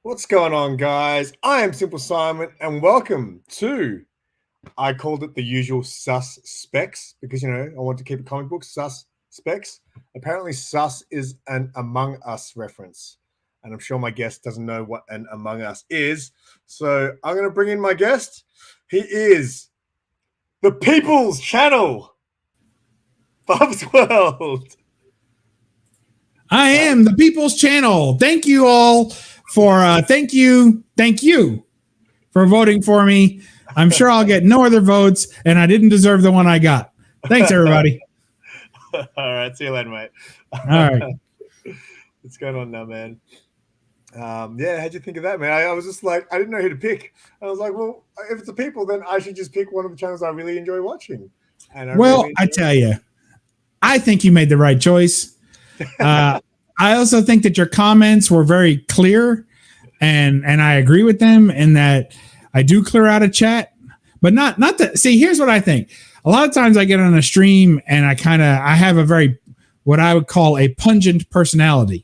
What's going on, guys? I am Simple Simon, and welcome to, I called it the usual SUSS specs because, I want to keep it comic book SUSS specs. Apparently, SUSS is an Among Us reference, and I'm sure my guest doesn't know what an Among Us is. So I'm going to bring in my guest. He is the People's Channel, BUB'S World. I am the People's Channel. Thank you all for thank you for voting for me. I'm sure I'll get no other votes, and I didn't deserve the one I got. Thanks, everybody. All right, see you later, mate. All right. What's going on now, man? How'd you think of that, man? I was just like, I didn't know who to pick. I was like, well, if it's the people, then I should just pick one of the channels I really enjoy watching. And I tell you, I think you made the right choice. I also think that your comments were very clear, and I agree with them in that I do clear out a chat, but not that. See, here's what I think. A lot of times I get on a stream and I have a very, what I would call a pungent personality.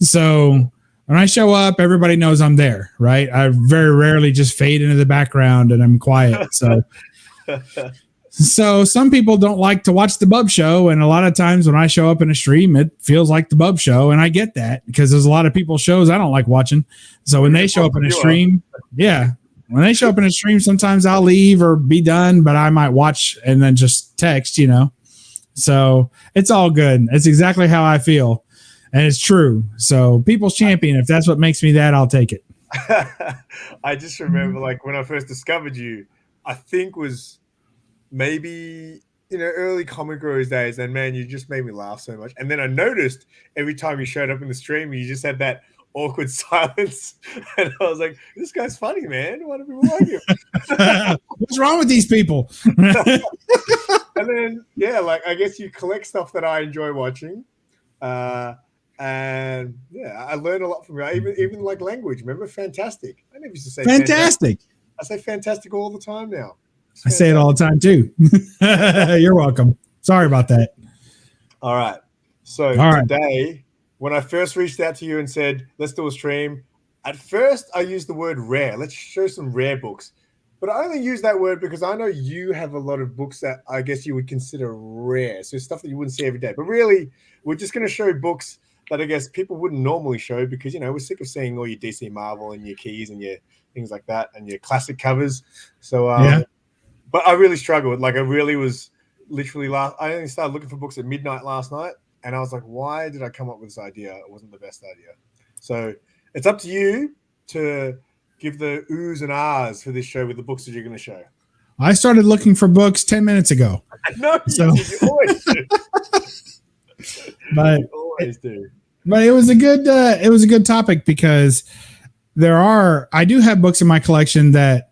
So when I show up, everybody knows I'm there, right? I very rarely just fade into the background and I'm quiet. So some people don't like to watch the Bub Show, and a lot of times when I show up in a stream, it feels like the Bub Show, and I get that because there's a lot of people's shows I don't like watching. So when they show up in a stream, when they show up in a stream, sometimes I'll leave or be done, but I might watch and then just text, So it's all good. It's exactly how I feel, and it's true. So People's Champion, if that's what makes me that, I'll take it. I just remember, like, when I first discovered you, I think was maybe early Comic Growers days, and man, you just made me laugh so much. And then I noticed every time you showed up in the stream, you just had that awkward silence, and I was like, this guy's funny, man. Why do people like him? What's wrong with these people? And then I guess you collect stuff that I enjoy watching, and I learned a lot from you. Even like language. Remember fantastic? I never used to say fantastic. I say fantastic all the time now. I say it all the time too. You're welcome. Sorry about that. All right. So today, when I first reached out to you and said, let's do a stream, at first I used the word rare. Let's show some rare books. But I only use that word because I know you have a lot of books that I guess you would consider rare. So stuff that you wouldn't see every day. But really, we're just going to show books that I guess people wouldn't normally show because, we're sick of seeing all your DC Marvel and your keys and your things like that and your classic covers. So, But I really struggled. Like, I really was literally I only started looking for books at midnight last night. And I was like, why did I come up with this idea? It wasn't the best idea. So it's up to you to give the oohs and ahs for this show with the books that you're going to show. I started looking for books 10 minutes ago. No, you always do. But you always do. But it was a good topic because I do have books in my collection that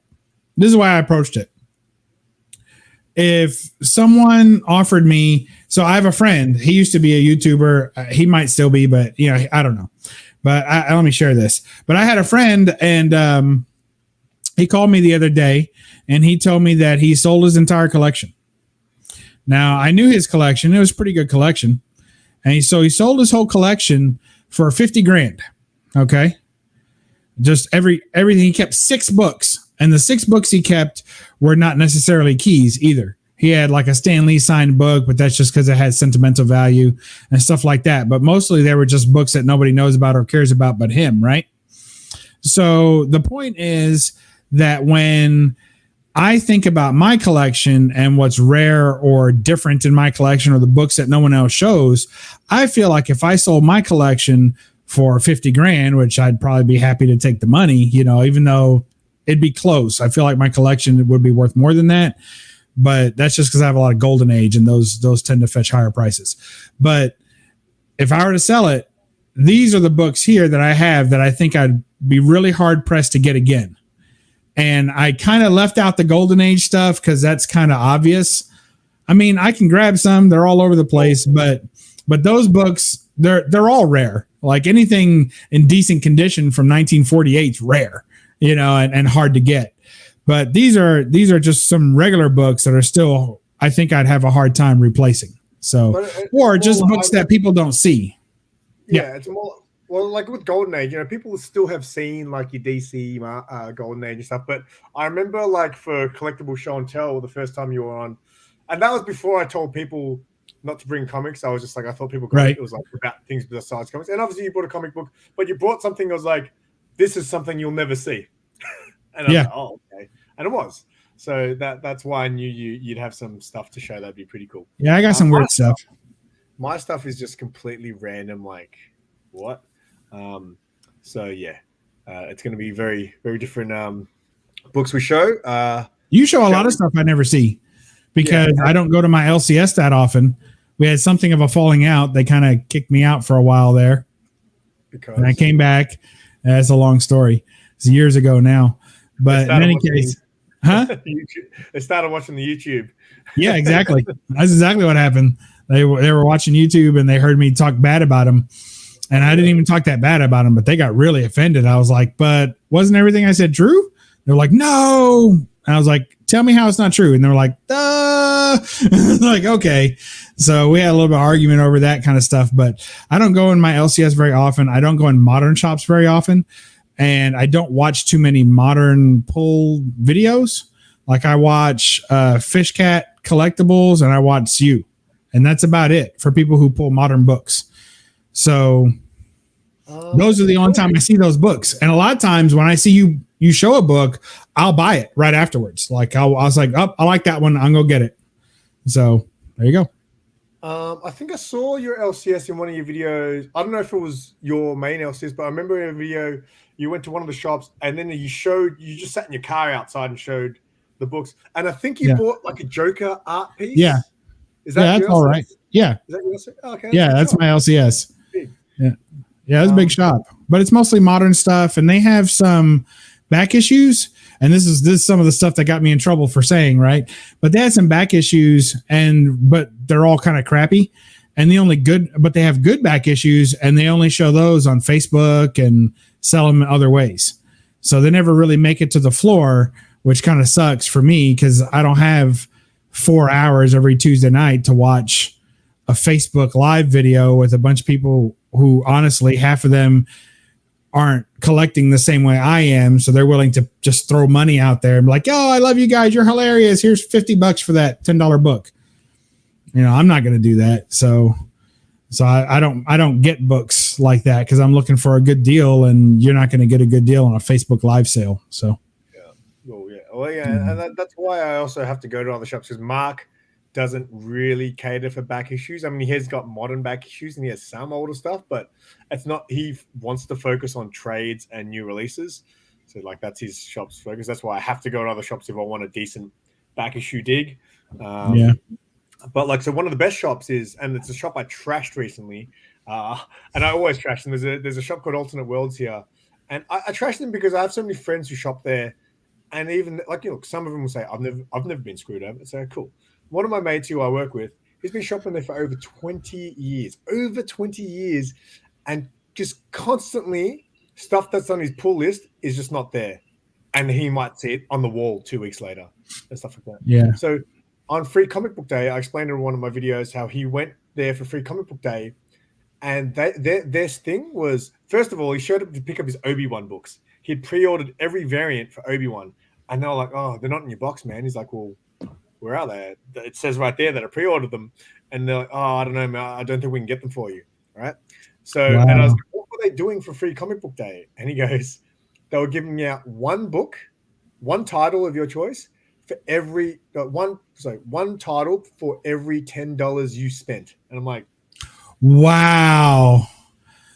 this is why I approached it. If someone offered me, so I have a friend, he used to be a YouTuber. He might still be, but I don't know. But let me share this. But I had a friend, and he called me the other day, and he told me that he sold his entire collection. Now, I knew his collection. It was a pretty good collection. And so he sold his whole collection for $50,000. Okay. Just everything. He kept 6 books. And the 6 books he kept were not necessarily keys either. He had like a Stan Lee signed book, but that's just because it had sentimental value and stuff like that. But mostly they were just books that nobody knows about or cares about but him, right? So the point is that when I think about my collection and what's rare or different in my collection or the books that no one else shows, I feel like if I sold my collection for $50,000, which I'd probably be happy to take the money, even though it'd be close. I feel like my collection would be worth more than that, but that's just because I have a lot of Golden Age and those tend to fetch higher prices. But if I were to sell it, these are the books here that I have that I think I'd be really hard pressed to get again. And I kind of left out the Golden Age stuff because that's kind of obvious. I mean, I can grab some; they're all over the place. But those books, they're all rare. Like anything in decent condition from 1948 is rare. And hard to get. But these are just some regular books that are still, I think I'd have a hard time replacing. So, or just books that people don't see. Yeah, it's more Well, like with Golden Age, people still have seen like your DC Golden Age and stuff. But I remember like for collectible show and tell the first time you were on, and that was before I told people not to bring comics. I was just like, I thought people got it. It was like about things besides comics. And obviously you bought a comic book, but you brought something that was like, this is something you'll never see. And I was like, oh, okay. And it was. So that's why I knew you'd have some stuff to show. That'd be pretty cool. Yeah, I got some weird stuff. My stuff is just completely random. Like, what? So yeah, it's going to be very, very different books we show. You show a lot of stuff I never see because I don't go to my LCS that often. We had something of a falling out. They kind of kicked me out for a while there. And I came back. That's a long story. It's years ago now. But in any case, they started watching the YouTube. Yeah, exactly. That's exactly what happened. They were watching YouTube and they heard me talk bad about them. And I didn't even talk that bad about them, but they got really offended. I was like, but wasn't everything I said true? They're like, no. And I was like, tell me how it's not true. And they were like, like, okay. So we had a little bit of argument over that kind of stuff, but I don't go in my LCS very often. I don't go in modern shops very often. And I don't watch too many modern pull videos. Like I watch Fish Cat Collectibles and I watch you. And that's about it for people who pull modern books. So those are the only time I see those books. And a lot of times when I see you show a book, I'll buy it right afterwards. Like I was like, oh, I like that one. I'm going to get it. So there you go. I think I saw your LCS in one of your videos. I don't know if it was your main LCS, but I remember in a video you went to one of the shops and then you just sat in your car outside and showed the books. And I think you bought like a Joker art piece. Yeah. Is that that's all right. Yeah. Is that your LCS? Oh, okay. That's my LCS. Yeah. Yeah, it's a big shop, but it's mostly modern stuff, and they have some back issues. And this is some of the stuff that got me in trouble for saying, right? But they had some back issues, but they're all kind of crappy. And but they have good back issues, and they only show those on Facebook and sell them in other ways. So they never really make it to the floor, which kind of sucks for me because I don't have 4 hours every Tuesday night to watch a Facebook live video with a bunch of people who honestly half of them aren't collecting the same way I am. So they're willing to just throw money out there and be like, oh, I love you guys. You're hilarious. Here's $50 for that $10 book. I'm not going to do that. So I don't get books like that because I'm looking for a good deal, and you're not going to get a good deal on a Facebook live sale. So. And that's why I also have to go to other shops because Mark doesn't really cater for back issues. I mean, he has got modern back issues and he has some older stuff, but it's not. He wants to focus on trades and new releases. So like that's his shop's focus. That's why I have to go to other shops if I want a decent back issue dig. But like, so one of the best shops is, and it's a shop I trashed recently, and I always trash them. There's a shop called Alternate Worlds here, and I trashed them because I have so many friends who shop there. And even like, some of them will say, I've never been screwed over. So cool. One of my mates who I work with, he's been shopping there for over 20 years, and just constantly stuff that's on his pull list is just not there. And he might see it on the wall 2 weeks later and stuff like that. Yeah. So on Free Comic Book Day, I explained in one of my videos how he went there for Free Comic Book Day. And their thing was, first of all, he showed up to pick up his Obi-Wan books. He'd pre-ordered every variant for Obi-Wan. And they were like, oh, they're not in your box, man. He's like, well, where are they? It says right there that I pre-ordered them. And they're like, oh, I don't know, man. I don't think we can get them for you. All right. So, And I was like, what were they doing for Free Comic Book Day? And he goes, they were giving out one book, one title of your choice for every one title for every $10 you spent. And I'm like, wow,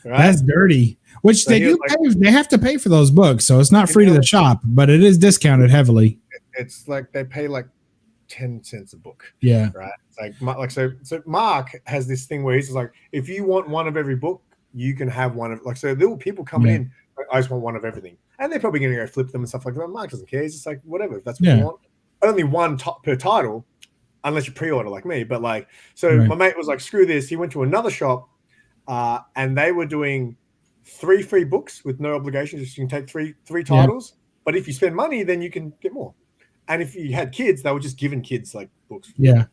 right? That's dirty. Which so they do pay. They have to pay for those books, so it's not free to the shop, but it is discounted heavily. It's like they pay like 10 cents a book. Yeah, right. It's like so Mark has this thing where he's like, if you want one of every book, you can have one of so there were people coming in. Like, I just want one of everything, and they're probably going to go flip them and stuff like that. Mark doesn't care. He's just like, whatever. If that's what you want. Only one per title, unless you pre-order like me. But like, so my mate was like, screw this. He went to another shop, and they were doing 3 free books with no obligations. Just you can take three titles, but if you spend money, then you can get more. And if you had kids, they were just giving kids like books. Yeah.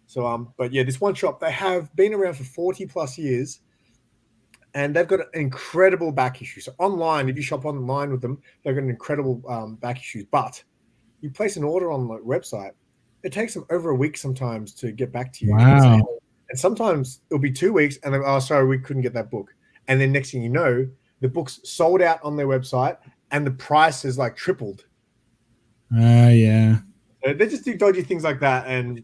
So but yeah, this one shop, they have been around for 40 plus years, and they've got an incredible back issue. So online, if you shop online with them, they've got an incredible back issues. But you place an order on the website, it takes them over a week sometimes to get back to you. Wow. And sometimes it'll be 2 weeks, and they're, oh, sorry, we couldn't get that book. And then next thing you know, the book's sold out on their website, and the price is like tripled. Yeah. They just do dodgy things like that, and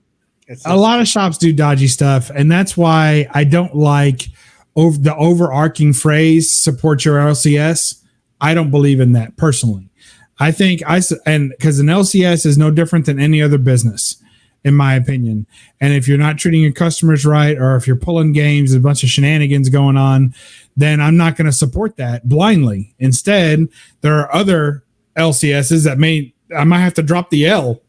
a lot of shops do dodgy stuff, and that's why I don't like the overarching phrase "support your LCS." I don't believe in that personally. I think because an LCS is no different than any other business, in my opinion. And if you're not treating your customers right, or if you're pulling games, a bunch of shenanigans going on, then I'm not going to support that blindly. Instead, there are other LCSs that I might have to drop the L.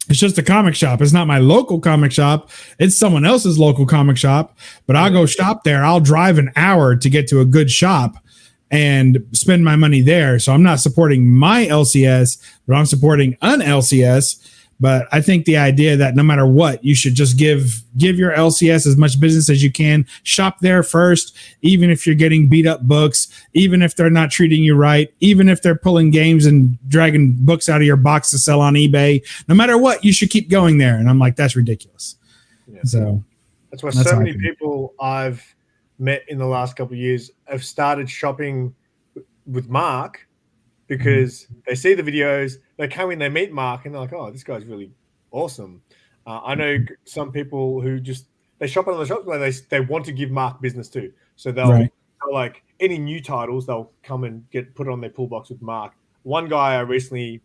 It's just a comic shop. It's not my local comic shop. It's someone else's local comic shop, but I'll go shop there. I'll drive an hour to get to a good shop and spend my money there. So I'm not supporting my LCS, but I'm supporting an LCS. But I think the idea that no matter what, you should just give your LCS as much business as you can. Shop there first, even if you're getting beat up books, even if they're not treating you right, even if they're pulling games and dragging books out of your box to sell on eBay. No matter what, you should keep going there. And I'm like, that's ridiculous. Yeah. So that's why so many people I've met in the last couple of years have started shopping with Mark, because they see the videos, they come in, they meet Mark, and they're like, oh, this guy's really awesome. I know some people who they shop on the shops where they want to give Mark business too. So they'll like any new titles, they'll come and put it on their pull box with Mark. One guy I recently,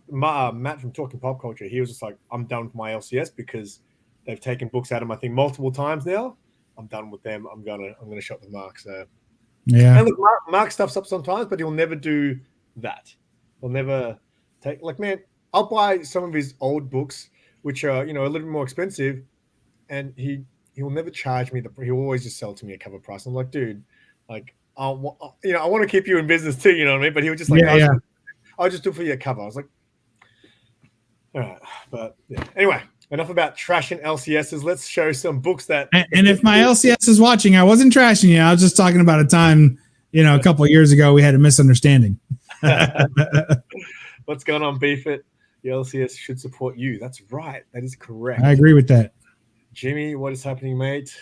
Matt from Talking Pop Culture, he was just like, I'm done with my LCS because they've taken books out of my thing multiple times now. I'm done with them. I'm gonna shop with Mark. So yeah. And look, Mark stuffs up sometimes, but he'll never do that. He'll never take, like, man, I'll buy some of his old books, which are, a little bit more expensive, and he will never charge me he'll always just sell to me a cover price. I'm like, dude, like, I want to keep you in business too, you know what I mean? But he was just like, I'll just do it for your cover. I was like, all right, but yeah. Anyway, enough about trashing LCSs. Let's show some books that. And if my LCS is watching, I wasn't trashing you. I was just talking about a time, a couple of years ago we had a misunderstanding. What's going on, Beefit? The LCS should support you. That's right. That is correct. I agree with that. Jimmy, what is happening, mate?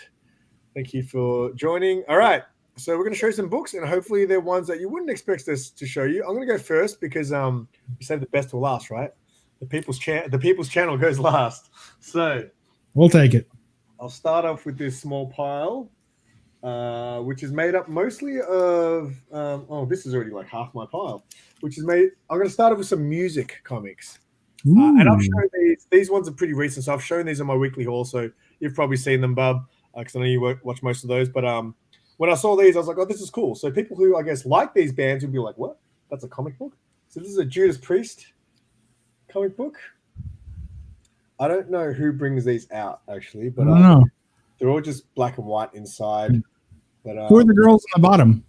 Thank you for joining. All right. So we're going to show you some books, and hopefully they're ones that you wouldn't expect us to show you. I'm going to go first because you saved the best till last, right? The people's channel goes last. So we'll take it. I'll start off with this small pile, which is made up mostly of this is already like half my pile, which is made. I'm going to start off with some music comics, and I've shown these ones are pretty recent, so I've shown these on my weekly haul, so you've probably seen them, Bub, because I know you watch most of those. But when I saw these, I was like, oh, this is cool. So people who I guess like these bands would be like, what? That's a comic book? So this is a Judas Priest comic book. I don't know who brings these out actually, but they're all just black and white inside. But who are the girls on the bottom?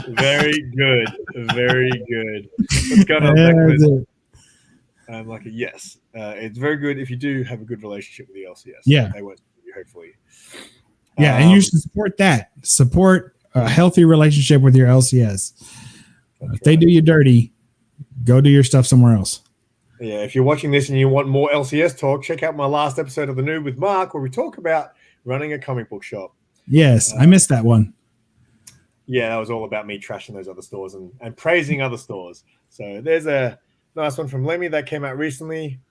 Very good, very good. What's going on? I'm like, yes, it's very good if you do have a good relationship with the LCS. Yeah, they won't you, hopefully. Yeah, and you should support that. Support a healthy relationship with your LCS. If they do you dirty, go do your stuff somewhere else. Yeah, if you're watching this and you want more LCS talk, check out my last episode of The Noob with Mark, where we talk about running a comic book shop. Yes, I missed that one. Yeah, that was all about me trashing those other stores and praising other stores. So there's a nice one from Lemmy that came out recently.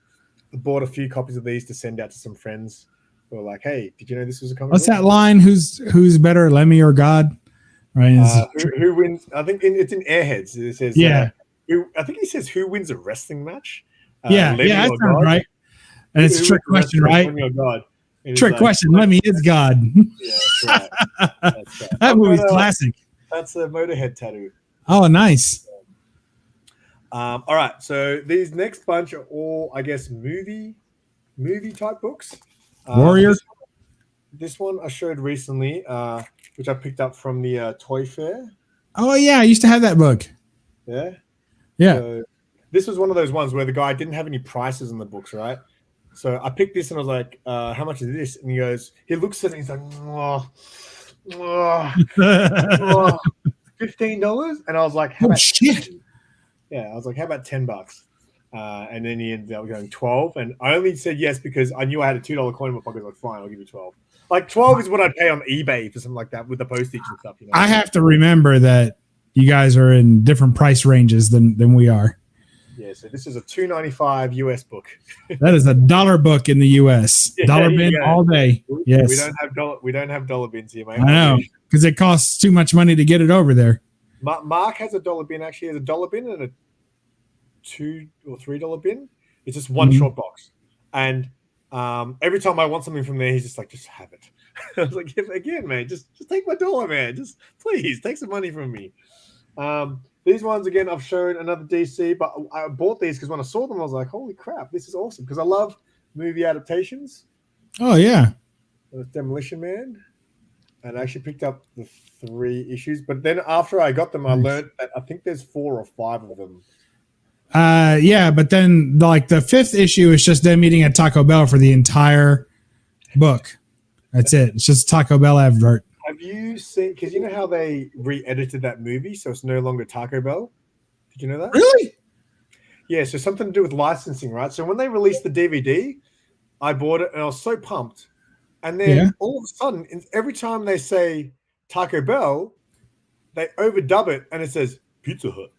I bought a few copies of these to send out to some friends who were like, hey, did you know this was a comic book? What's that line? Who's better, Lemmy or God? Right? Who wins? I think it's in Airheads. It says, I think he says, who wins a wrestling match? That sounds right. And it's a trick question, right? Trick question. Lemmy is God. Yeah, that's right. That's right. That movie's classic. That's a Motorhead tattoo. Oh, nice. All right. So these next bunch are all, I guess, movie type books. Warrior. This one I showed recently, which I picked up from the Toy Fair. Oh yeah, I used to have that book. Yeah. Yeah. So this was one of those ones where the guy didn't have any prices in the books, right? So I picked this and I was like, how much is this? And he looks at it and he's like, $15. And I was like, how about shit? 10? Yeah, I was like, how about $10? And then he ended up going 12. And I only said yes because I knew I had a $2 coin in my pocket. I was like, fine, I'll give you 12. Like 12 is what I'd pay on eBay for something like that with the postage and stuff. I have to remember that you guys are in different price ranges than we are. Yeah, so this is a $2.95 US book. That is a dollar book in the US. Dollar bin all day. Yes. We don't have dollar bins here, mate. I know, because it costs too much money to get it over there. Mark has a dollar bin. Actually, he has a dollar bin and a $2 or $3 bin. It's just one short box, and every time I want something from there, he's just like, just have it. I was like, again, man, just take my dollar, man. Just please take some money from me. These ones, again, I've shown another DC, but I bought these because when I saw them, I was like, holy crap, this is awesome. Because I love movie adaptations. Oh, yeah. Demolition Man. And I actually picked up the 3 issues. But then after I got them, I learned that I think there's 4 or 5 of them. Yeah, but then like the 5th issue is just them eating at Taco Bell for the entire book. That's it. It's just Taco Bell advert. Have you seen? Because you know how they re-edited that movie, so it's no longer Taco Bell. Did you know that? Really? Yeah. So something to do with licensing, right? So when they released the DVD, I bought it and I was so pumped. And then all of a sudden, every time they say Taco Bell, they overdub it and it says Pizza Hut.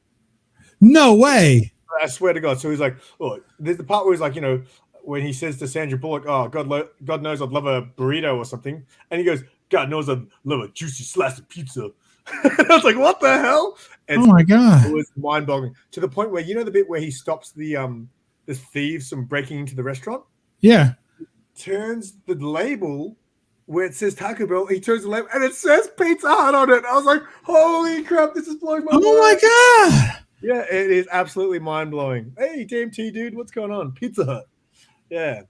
No way. I swear to God. So he's like, oh, there's the part where he's like, you know, when he says to Sandra Bullock, oh, God knows I'd love a burrito or something. And he goes, God knows I'd love a juicy slice of pizza. I was like, what the hell? And oh, my God. It was mind-boggling. To the point where, you know the bit where he stops the thieves from breaking into the restaurant? Yeah. Turns the label where it says Taco Bell. He turns the label and it says Pizza Hut on it. I was like, holy crap, this is blowing my mind. Oh, my God. Yeah, it is absolutely mind-blowing. Hey, DMT dude, what's going on? Pizza Hut. Yeah.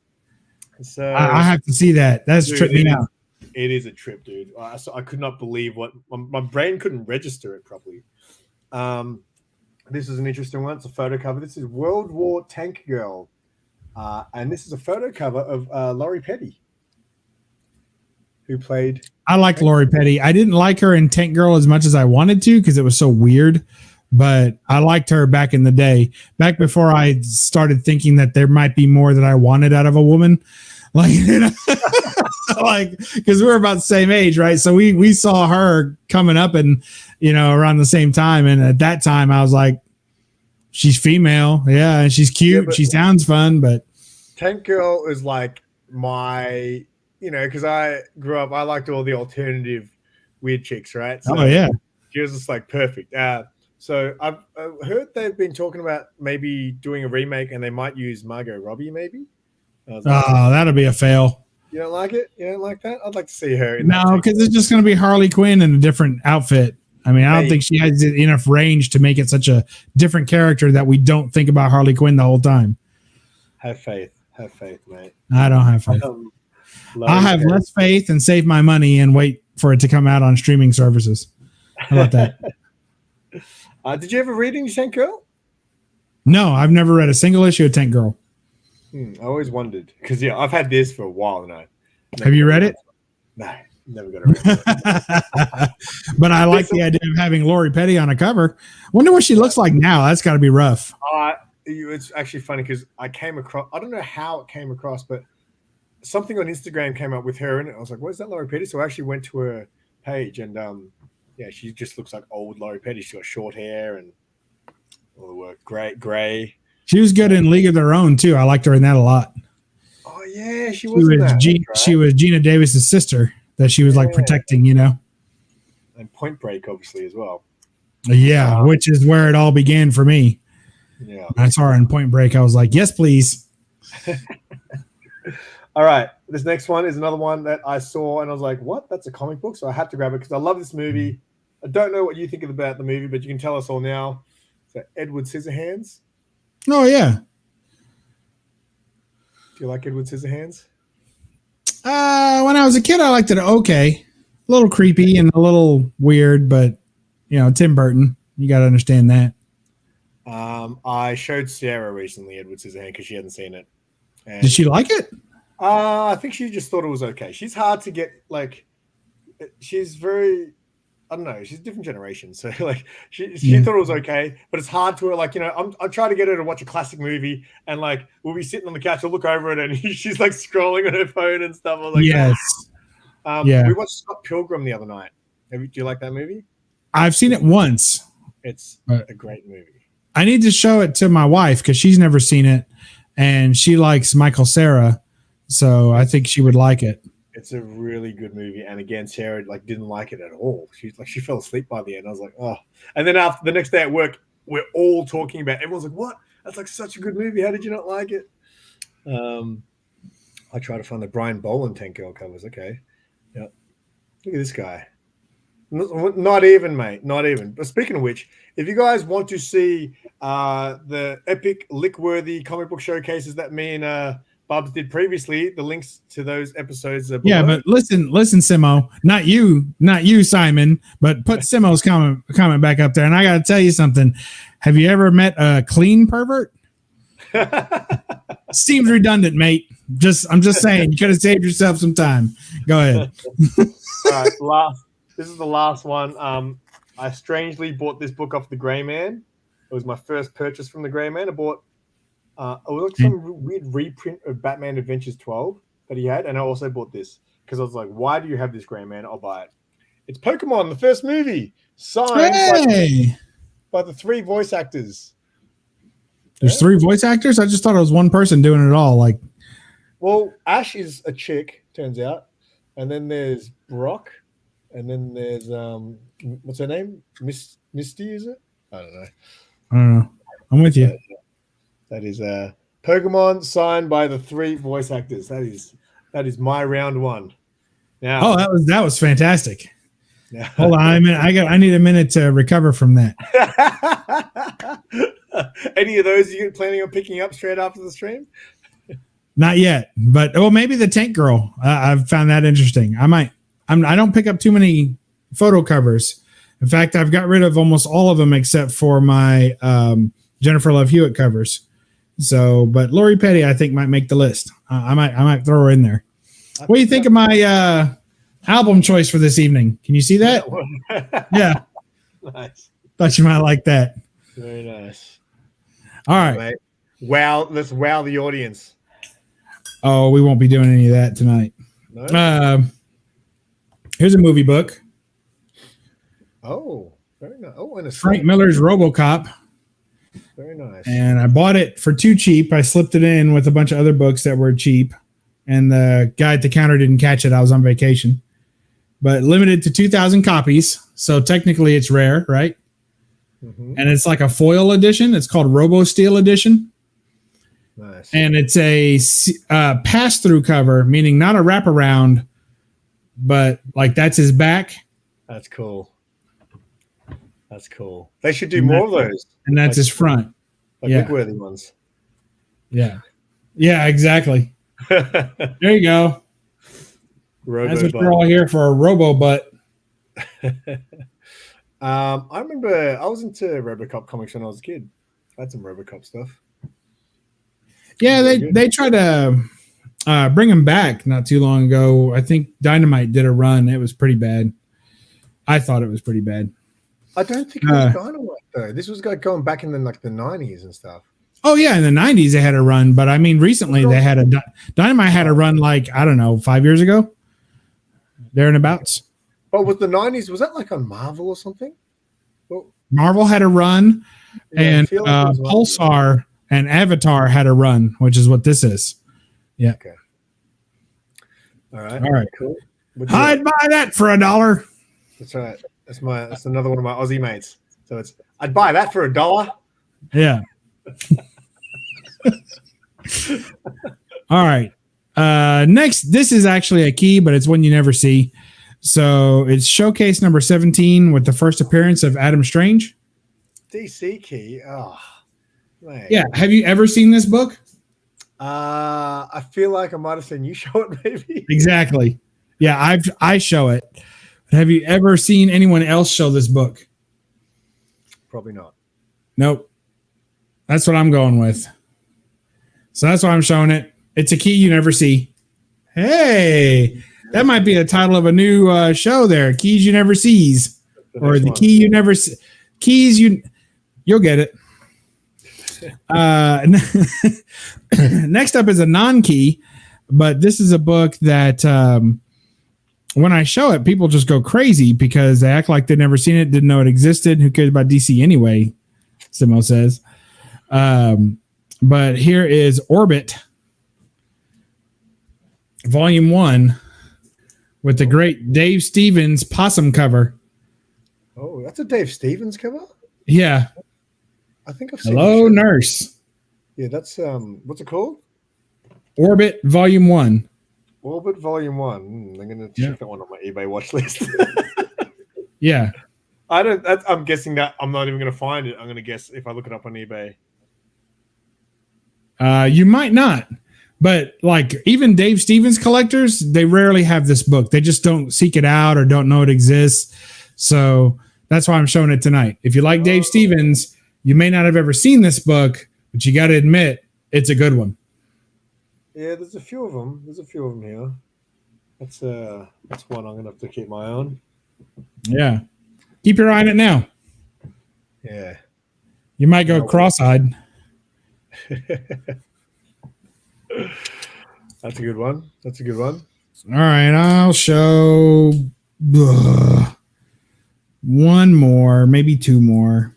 So I have to see that. That's tripped me out. It is a trip, dude. I could not believe what my brain couldn't register it properly. This is an interesting one. It's a photo cover. This is World War Tank Girl. And this is a photo cover of Laurie Petty, who played. I like Laurie Petty. I didn't like her in Tank Girl as much as I wanted to because it was so weird. But I liked her back in the day, back before I started thinking that there might be more that I wanted out of a woman. Like, you know, like, because we're about the same age, right? So we saw her coming up and, you know, around the same time. And at that time I was like, she's female. Yeah. And she's cute. Yeah, she sounds fun, but Tank Girl is like my, you know, because I grew up, I liked all the alternative weird chicks, right? So yeah. She was just like perfect. So I've heard they've been talking about maybe doing a remake and they might use Margot Robbie maybe. Like, that'll be a fail. You don't like it? You don't like that? I'd like to see her. No, because it's just going to be Harley Quinn in a different outfit. I mean, I don't think she has enough range to make it such a different character that we don't think about Harley Quinn the whole time. Have faith. Have faith, mate. I don't have faith. I'll have less faith and save my money and wait for it to come out on streaming services. How about that? Did you ever read any Tank Girl? No, I've never read a single issue of Tank Girl. I always wondered because I've had this for a while now. Have you read it? No, never got to read it. But I like the idea of having Laurie Petty on a cover. Wonder what she looks like now. That's got to be rough. It's actually funny because I came across. I don't know how it came across, but something on Instagram came up with her in it. I was like, "Where's that Laurie Petty?" So I actually went to her page, and she just looks like old Laurie Petty. She's got short hair and all the work, gray. She was good in League of Their Own too. I liked her in that a lot. Oh yeah, she was. She was Gina Davis's sister that she was like protecting, you know. And Point Break, obviously, as well. Yeah, which is where it all began for me. Yeah, when I saw her in Point Break, I was like, yes, please. All right, this next one is another one that I saw, and I was like, what? That's a comic book, so I had to grab it because I love this movie. I don't know what you think about the movie, but you can tell us all now. So Edward Scissorhands. Oh, yeah. Do you like Edward Scissorhands? When I was a kid, I liked it okay. A little creepy and a little weird, but, you know, Tim Burton. You got to understand that. I showed Sarah recently Edward Scissorhands because she hadn't seen it. And, did she like it? I think she just thought it was okay. She's hard to get, like, she's very, I don't know, she's a different generation. So, like, she thought it was okay, but it's hard to her. Like, you know, I'm trying to get her to watch a classic movie, and, like, we'll be sitting on the couch, I'll look over it, and she's, like, scrolling on her phone and stuff. I was like, yes. We watched Scott Pilgrim the other night. Do you like that movie? I've seen it once. It's a great movie. I need to show it to my wife because she's never seen it, and she likes Michael Cera, so I think she would like it. It's a really good movie, and again, Sarah like didn't like it at all. She fell asleep by the end. I was like, oh. And then after the next day at work, we're all talking about. Everyone's like, what? That's like such a good movie. How did you not like it? I try to find the Brian Boland Tank Girl covers. Okay, yeah. Look at this guy. Not even, mate. Not even. But speaking of which, if you guys want to see the epic lick-worthy comic book showcases that me and BUB'S did previously, the links to those episodes are below. Yeah, but listen, Simo. Not you, Simon, but put Simo's comment back up there. And I got to tell you something. Have you ever met a clean pervert? Seems redundant, mate. I'm just saying. You could have saved yourself some time. Go ahead. All right, this is the last one. I strangely bought this book off the Grey Man. It was my first purchase from the Grey Man. I bought it was like some weird reprint of Batman Adventures 12 that he had, and I also bought this because I was like, "Why do you have this, Grey Man? I'll buy it." It's Pokemon, the first movie, signed by the 3 voice actors. There's 3 voice actors. I just thought it was one person doing it all. Like, well, Ash is a chick, turns out, and then there's Brock. And then there's what's her name? Misty, is it? I don't know. I'm with you. That is Pokemon signed by the 3 voice actors. That is my round 1. Now, that was fantastic. Hold on a minute. I need a minute to recover from that. Any of those you planning on picking up straight after the stream? Not yet, but maybe the Tank Girl. I've found that interesting. I don't pick up too many photo covers. In fact, I've got rid of almost all of them except for my Jennifer Love Hewitt covers. So, but Lori Petty, I think, might make the list. I might throw her in there. What do you think of my album choice for this evening? Can you see that? Yeah. Nice. Thought you might like that. Very nice. All right. Mate. Wow. Let's wow the audience. Oh, we won't be doing any of that tonight. No? Here's a movie book. Oh, very nice. Oh, and Frank Miller's RoboCop. Very nice. And I bought it for too cheap. I slipped it in with a bunch of other books that were cheap. And the guy at the counter didn't catch it. I was on vacation. But limited to 2,000 copies. So technically it's rare, right? Mm-hmm. And it's like a foil edition. It's called Robo Steel edition. Nice. And it's a pass-through cover, meaning not a wraparound, but like that's his back. That's cool. That's cool. They should do more of those. And that's his front. Like Lick-worthy ones. Yeah. Yeah, exactly. There you go. That's what we're all here for, a robo butt. I remember I was into RoboCop comics when I was a kid. I had some RoboCop stuff. Yeah, they tried to bring him back not too long ago. I think Dynamite did a run. It was pretty bad. I thought it was pretty bad. I don't think it was Dynamite though. This was going back in the 90s and stuff. Oh yeah, in the 90s they had a run, but I mean recently they had Dynamite had a run like, I don't know, 5 years ago. There and abouts. But with the 90s, was that like on Marvel or something? Well, Marvel had a run, and Pulsar and Avatar had a run, which is what this is. Yeah. Okay. All right. Cool. I'd buy that for $1. That's right. That's another one of my Aussie mates. So I'd buy that for $1. Yeah. All right. Next, this is actually a key, but it's one you never see. So it's showcase number 17 with the first appearance of Adam Strange. DC key. Oh, man. Yeah. Have you ever seen this book? I feel like I might have seen you show it, maybe. Exactly. Yeah, I show it. Have you ever seen anyone else show this book? Probably not. Nope. That's what I'm going with. So that's why I'm showing it. It's a key you never see. Hey, that might be the title of a new show there. Keys you never sees. Or the key you never see. Keys you'll get it. Next up is a non-key, but this is a book that when I show it, people just go crazy because they act like they'd never seen it, didn't know it existed. Who cares about DC anyway? Simo says. But here is Orbit, Volume 1, with the great Dave Stevens possum cover. Oh, that's a Dave Stevens cover? Yeah. I think I've seen Hello, Nurse. Yeah, that's what's it called? Orbit Volume 1. Orbit Volume 1. I'm gonna check that one on my eBay watch list. Yeah. I'm guessing that I'm not even gonna find it. I'm gonna guess if I look it up on eBay. You might not. But like even Dave Stevens collectors, they rarely have this book. They just don't seek it out or don't know it exists. So that's why I'm showing it tonight. If you like Dave Stevens, you may not have ever seen this book, but you got to admit it's a good one. Yeah, there's a few of them. Here. That's one I'm gonna have to keep my eye on. Yeah, keep your eye on it now. Yeah, you might go cross-eyed. That's a good one. All right, I'll show one more, maybe two more.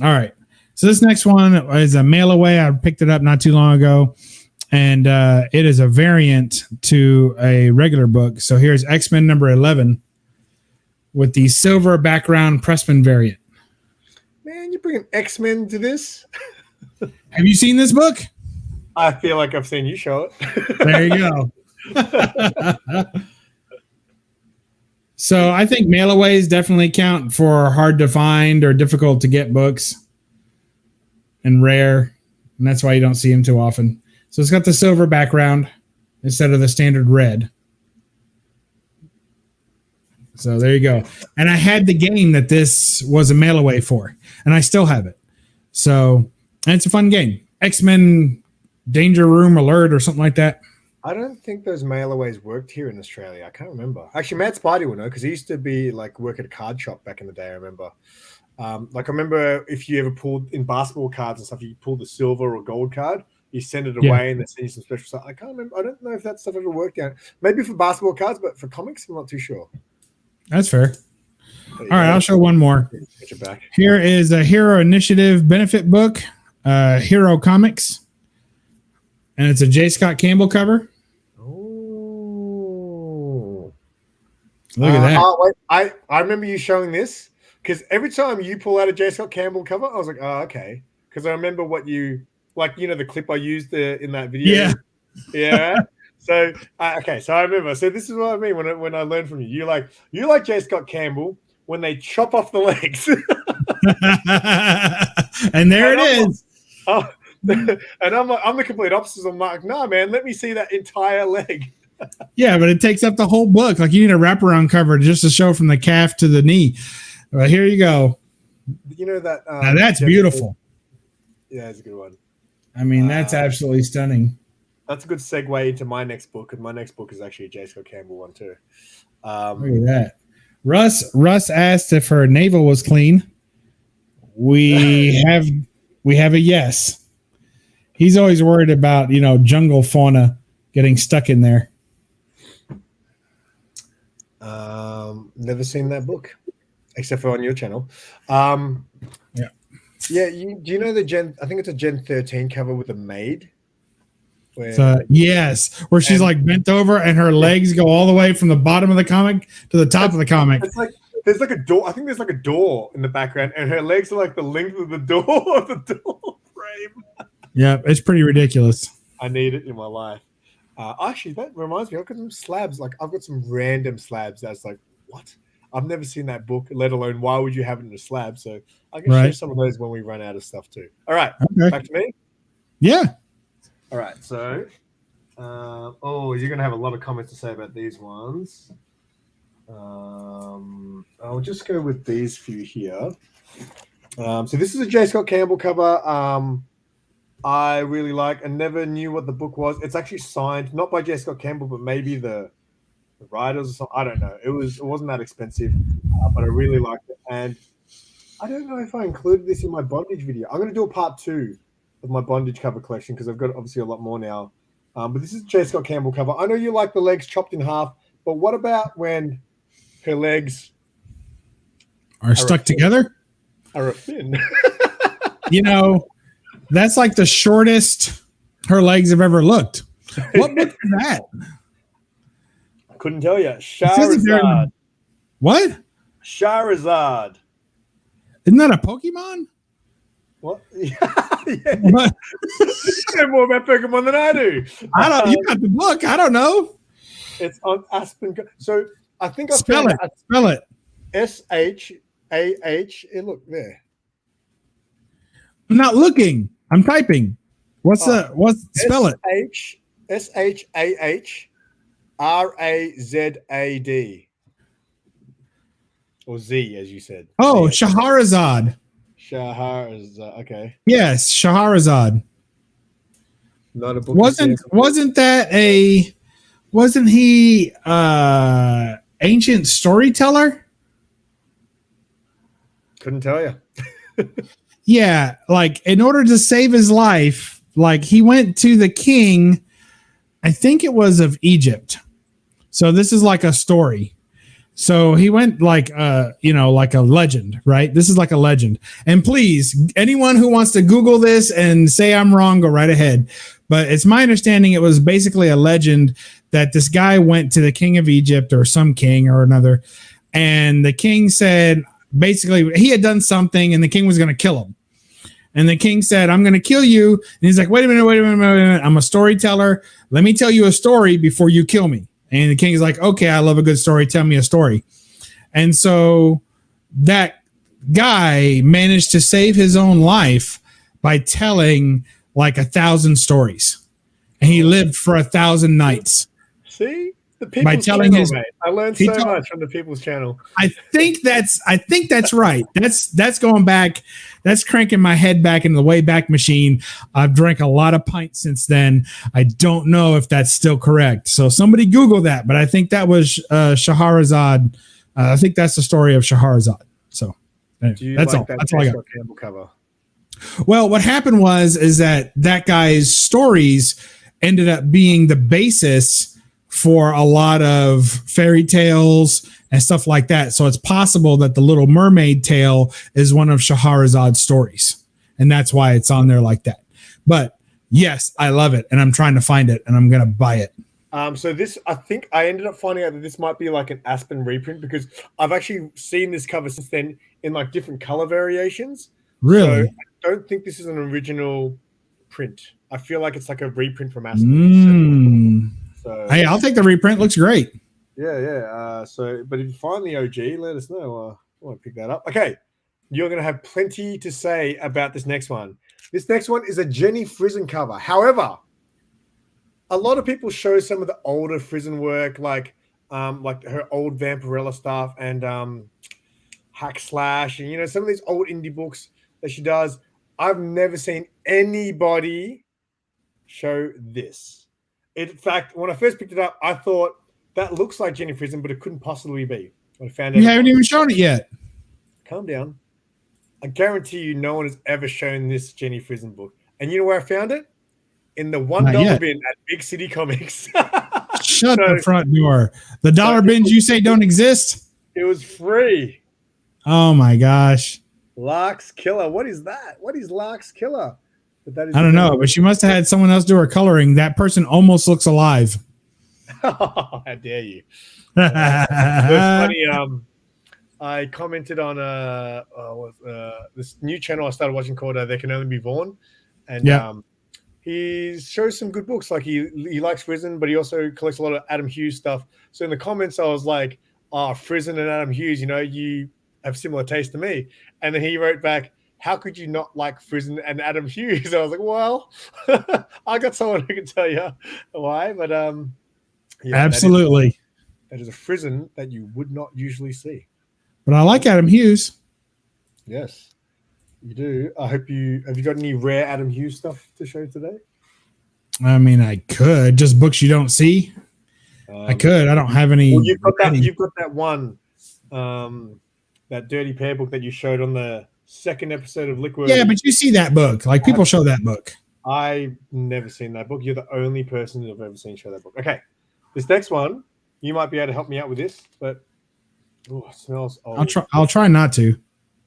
All right. So this next one is a mail away. I picked it up not too long ago, and it is a variant to a regular book. So here's X-Men number 11 with the silver background Pressman variant. Man, you're bringing X-Men to this? Have you seen this book? I feel like I've seen you show it. There you go. So I think mailaways definitely count for hard to find or difficult to get books and rare. And that's why you don't see them too often. So it's got the silver background instead of the standard red. So there you go. And I had the game that this was a mail away for, and I still have it. So, and it's a fun game. X-Men Danger Room Alert or something like that. I don't think those mailaways worked here in Australia. I can't remember. Actually, Matt Spidey will know because he used to be like work at a card shop back in the day. I remember. I remember if you ever pulled in basketball cards and stuff, you pull the silver or gold card, you send it away and they send you some special stuff. I can't remember. I don't know if that stuff ever worked out. Maybe for basketball cards, but for comics, I'm not too sure. That's fair. All right, I'll show one more. Get your back. Here is a Hero Initiative benefit book, Hero Comics, and it's a J. Scott Campbell cover. Oh, look at that! Wait, I remember you showing this because every time you pull out a J. Scott Campbell cover, I was like, oh, okay, because I remember what you like. You know the clip I used in that video. Yeah. So okay, so I remember. So this is what I mean when I learned from you. You like J. Scott Campbell when they chop off the legs, and there it is. And I'm the complete opposite. I'm like, nah, man, let me see that entire leg. Yeah, but it takes up the whole book. Like you need a wraparound cover just to show from the calf to the knee. Well, here you go. You know that. Now that's beautiful. Yeah, it's a good one. I mean, that's absolutely stunning. That's a good segue into my next book, and my next book is actually a J. Scott Campbell one too. Look at that. Russ asked if her navel was clean. We have a yes. He's always worried about jungle fauna getting stuck in there. Never seen that book, except for on your channel. Yeah. Do you know the Gen? I think it's a Gen 13 cover with a maid. Yes, where she's like bent over and her legs go all the way from the bottom of the comic to the top of the comic. It's like there's like a door. I think there's like a door in the background, and her legs are like the length of the door of the door frame. Yeah, it's pretty ridiculous. I need it in my life. Actually, that reminds me. I've got some slabs. Like I've got some random slabs. That's like what? I've never seen that book. Let alone why would you have it in a slab? So I can share some of those when we run out of stuff too. All right, back to me. Yeah. All right, so, you're going to have a lot of comments to say about these ones. I'll just go with these few here. So this is a J. Scott Campbell cover. I really like. I never knew what the book was. It's actually signed not by J. Scott Campbell, but maybe the writers or something. I don't know. It wasn't that expensive, but I really liked it. And I don't know if I included this in my bondage video. I'm going to do a part 2 of my bondage cover collection because I've got obviously a lot more now. But this is J. Scott Campbell cover. I know you like the legs chopped in half, but what about when her legs are stuck together? Are a fin. That's like the shortest her legs have ever looked. What book is that? I couldn't tell you. Charizard. What? Charizard. Isn't that a Pokemon? What? Yeah. What? You know more about Pokemon than I do. You got the book. I don't know. It's on Aspen. So I think I spell it. Spell it. SHAH. Look there. I'm not looking. I'm typing. What's spell it? SHAHRAZAD. Or Z, as you said. Oh, Shahrazad. Shahrazad. Okay. Yes, Shahrazad. Not a book. Wasn't he ancient storyteller? Couldn't tell you. Yeah, like in order to save his life, like he went to the king, I think it was of Egypt. So this is like a story. So he went like like a legend, right? This is like a legend. And please, anyone who wants to Google this and say I'm wrong, go right ahead. But it's my understanding it was basically a legend that this guy went to the king of Egypt or some king or another. And the king said, basically, he had done something and the king was going to kill him. And the king said, I'm going to kill you. And he's like, wait a minute. I'm a storyteller. Let me tell you a story before you kill me. And the king is like, okay, I love a good story. Tell me a story. And so that guy managed to save his own life by telling like 1,000 stories. And he lived for 1,000 nights. See? The People's Channel, mate. I learned so much from the People's Channel. I think that's right. That's going back. That's cranking my head back into the way back machine. I've drank a lot of pints since then. I don't know if that's still correct. So somebody Google that. But I think that was Shahrazad. I think that's the story of Shahrazad. So that's all. That's all I got. Campbell cover? Well, what happened is that guy's stories ended up being the basis for a lot of fairy tales and stuff like that. So it's possible that the Little Mermaid tale is one of Shahrazad's stories. And that's why it's on there like that. But yes, I love it. And I'm trying to find it and I'm going to buy it. So this, I think I ended up finding out that this might be like an Aspen reprint because I've actually seen this cover since then in like different color variations. Really? So I don't think this is an original print. I feel like it's like a reprint from Aspen. So, hey, I'll take the reprint. Looks great. Yeah. But if you find the OG, let us know. I want to pick that up. Okay. You're going to have plenty to say about this next one. This next one is a Jenny Frison cover. However, a lot of people show some of the older Frison work, like her old Vampirella stuff and Hack Slash, and some of these old indie books that she does. I've never seen anybody show this. In fact, when I first picked it up, I thought that looks like Jenny Frison, but it couldn't possibly be. I found out you haven't even shown it yet. Calm down. I guarantee you no one has ever shown this Jenny Frison book. And you know where I found it? In the $1 bin at Big City Comics. Shut the front door. The dollar bins you say don't exist? It was free. Oh, my gosh. Lark's Killer. What is that? What is Lark's Killer? I don't know, but she must have had someone else do her coloring. That person almost looks alive. How dare you? It was funny. I commented on this new channel I started watching called There Can Only Be Vaughn. And he shows some good books. Like he likes Frison, but he also collects a lot of Adam Hughes stuff. So in the comments, I was like, Frison and Adam Hughes, you have similar taste to me. And then he wrote back, how could you not like Frison and Adam Hughes? I was like, well, I got someone who can tell you why. But absolutely. That is a Frison that you would not usually see. But I like Adam Hughes. Yes. You do. I hope you have. You got any rare Adam Hughes stuff to show today? I mean, I could just books you don't see. I could. I don't have any. Well, you've got that. You've got that one, that dirty pair book that you showed on the second episode of Liquid. Yeah, but you see that book. Like people show that book. I've never seen that book. You're the only person I've ever seen show that book. Okay, this next one, you might be able to help me out with this, but it smells old. I'll try not to.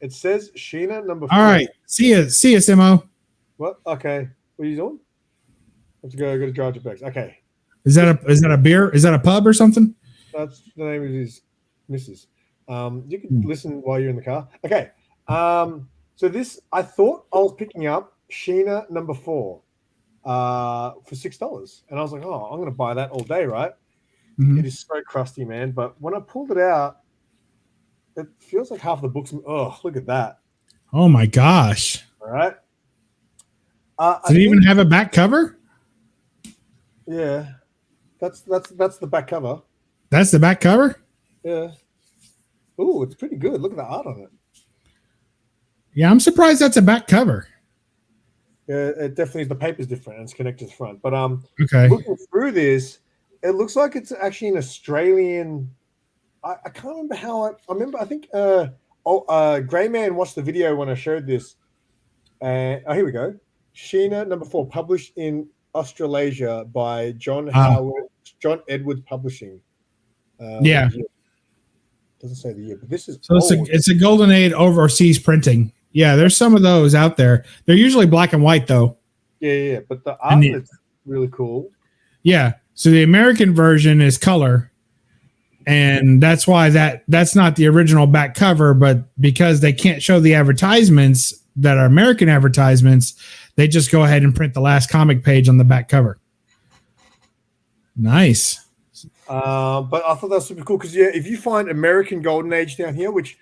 It says Sheena number 4. All right. See you, Simo. What? Okay. What are you doing? Let's go to Georgia Bex. Okay. Is that a beer? Is that a pub or something? That's the name of his missus. You can listen while you're in the car. Okay. So this, I thought I was picking up Sheena number 4 for $6. And I was like, oh, I'm going to buy that all day, right? Mm-hmm. It is so crusty, man. But when I pulled it out, it feels like half the book's. Oh, look at that. Oh, my gosh. All right. Does it even have a back cover? Yeah. That's the back cover. That's the back cover? Yeah. Ooh, it's pretty good. Look at the art on it. Yeah, I'm surprised that's a back cover. Yeah, it definitely is. The paper's different and it's connected to the front. But okay. Looking through this, it looks like it's actually an Australian. I can't remember how I remember. I think Grey Man watched the video when I showed this. And here we go. Sheena number 4, published in Australasia by John Edwards Publishing. Yeah. Doesn't say the year, but this is so it's a Golden Age overseas printing. Yeah, there's some of those out there. They're usually black and white though. Yeah, but the art is really cool. Yeah, so the American version is color, and that's why that's not the original back cover. But because they can't show the advertisements that are American advertisements, they just go ahead and print the last comic page on the back cover. Nice. But I thought that was super cool because if you find American Golden Age down here, which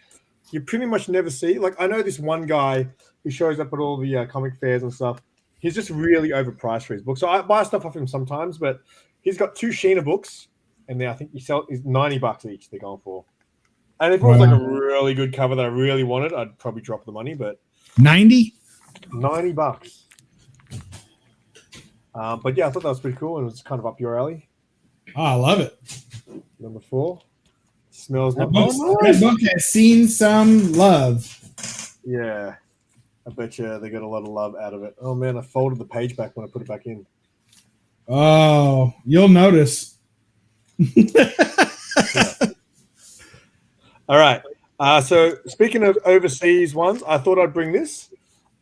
you pretty much never see, like I know this one guy who shows up at all the comic fairs and stuff. He's just really overpriced for his books. So I buy stuff off him sometimes, but he's got 2 Sheena books, and I think is $90 each. They're going for, and if it was like a really good cover that I really wanted, I'd probably drop the money. But $90. But yeah, I thought that was pretty cool, and it was kind of up your alley. Oh, I love it. Number 4. Smells that book has seen some love. Yeah. I bet you they got a lot of love out of it. Oh, man, I folded the page back when I put it back in. Oh, you'll notice. Yeah. All right. So speaking of overseas ones, I thought I'd bring this.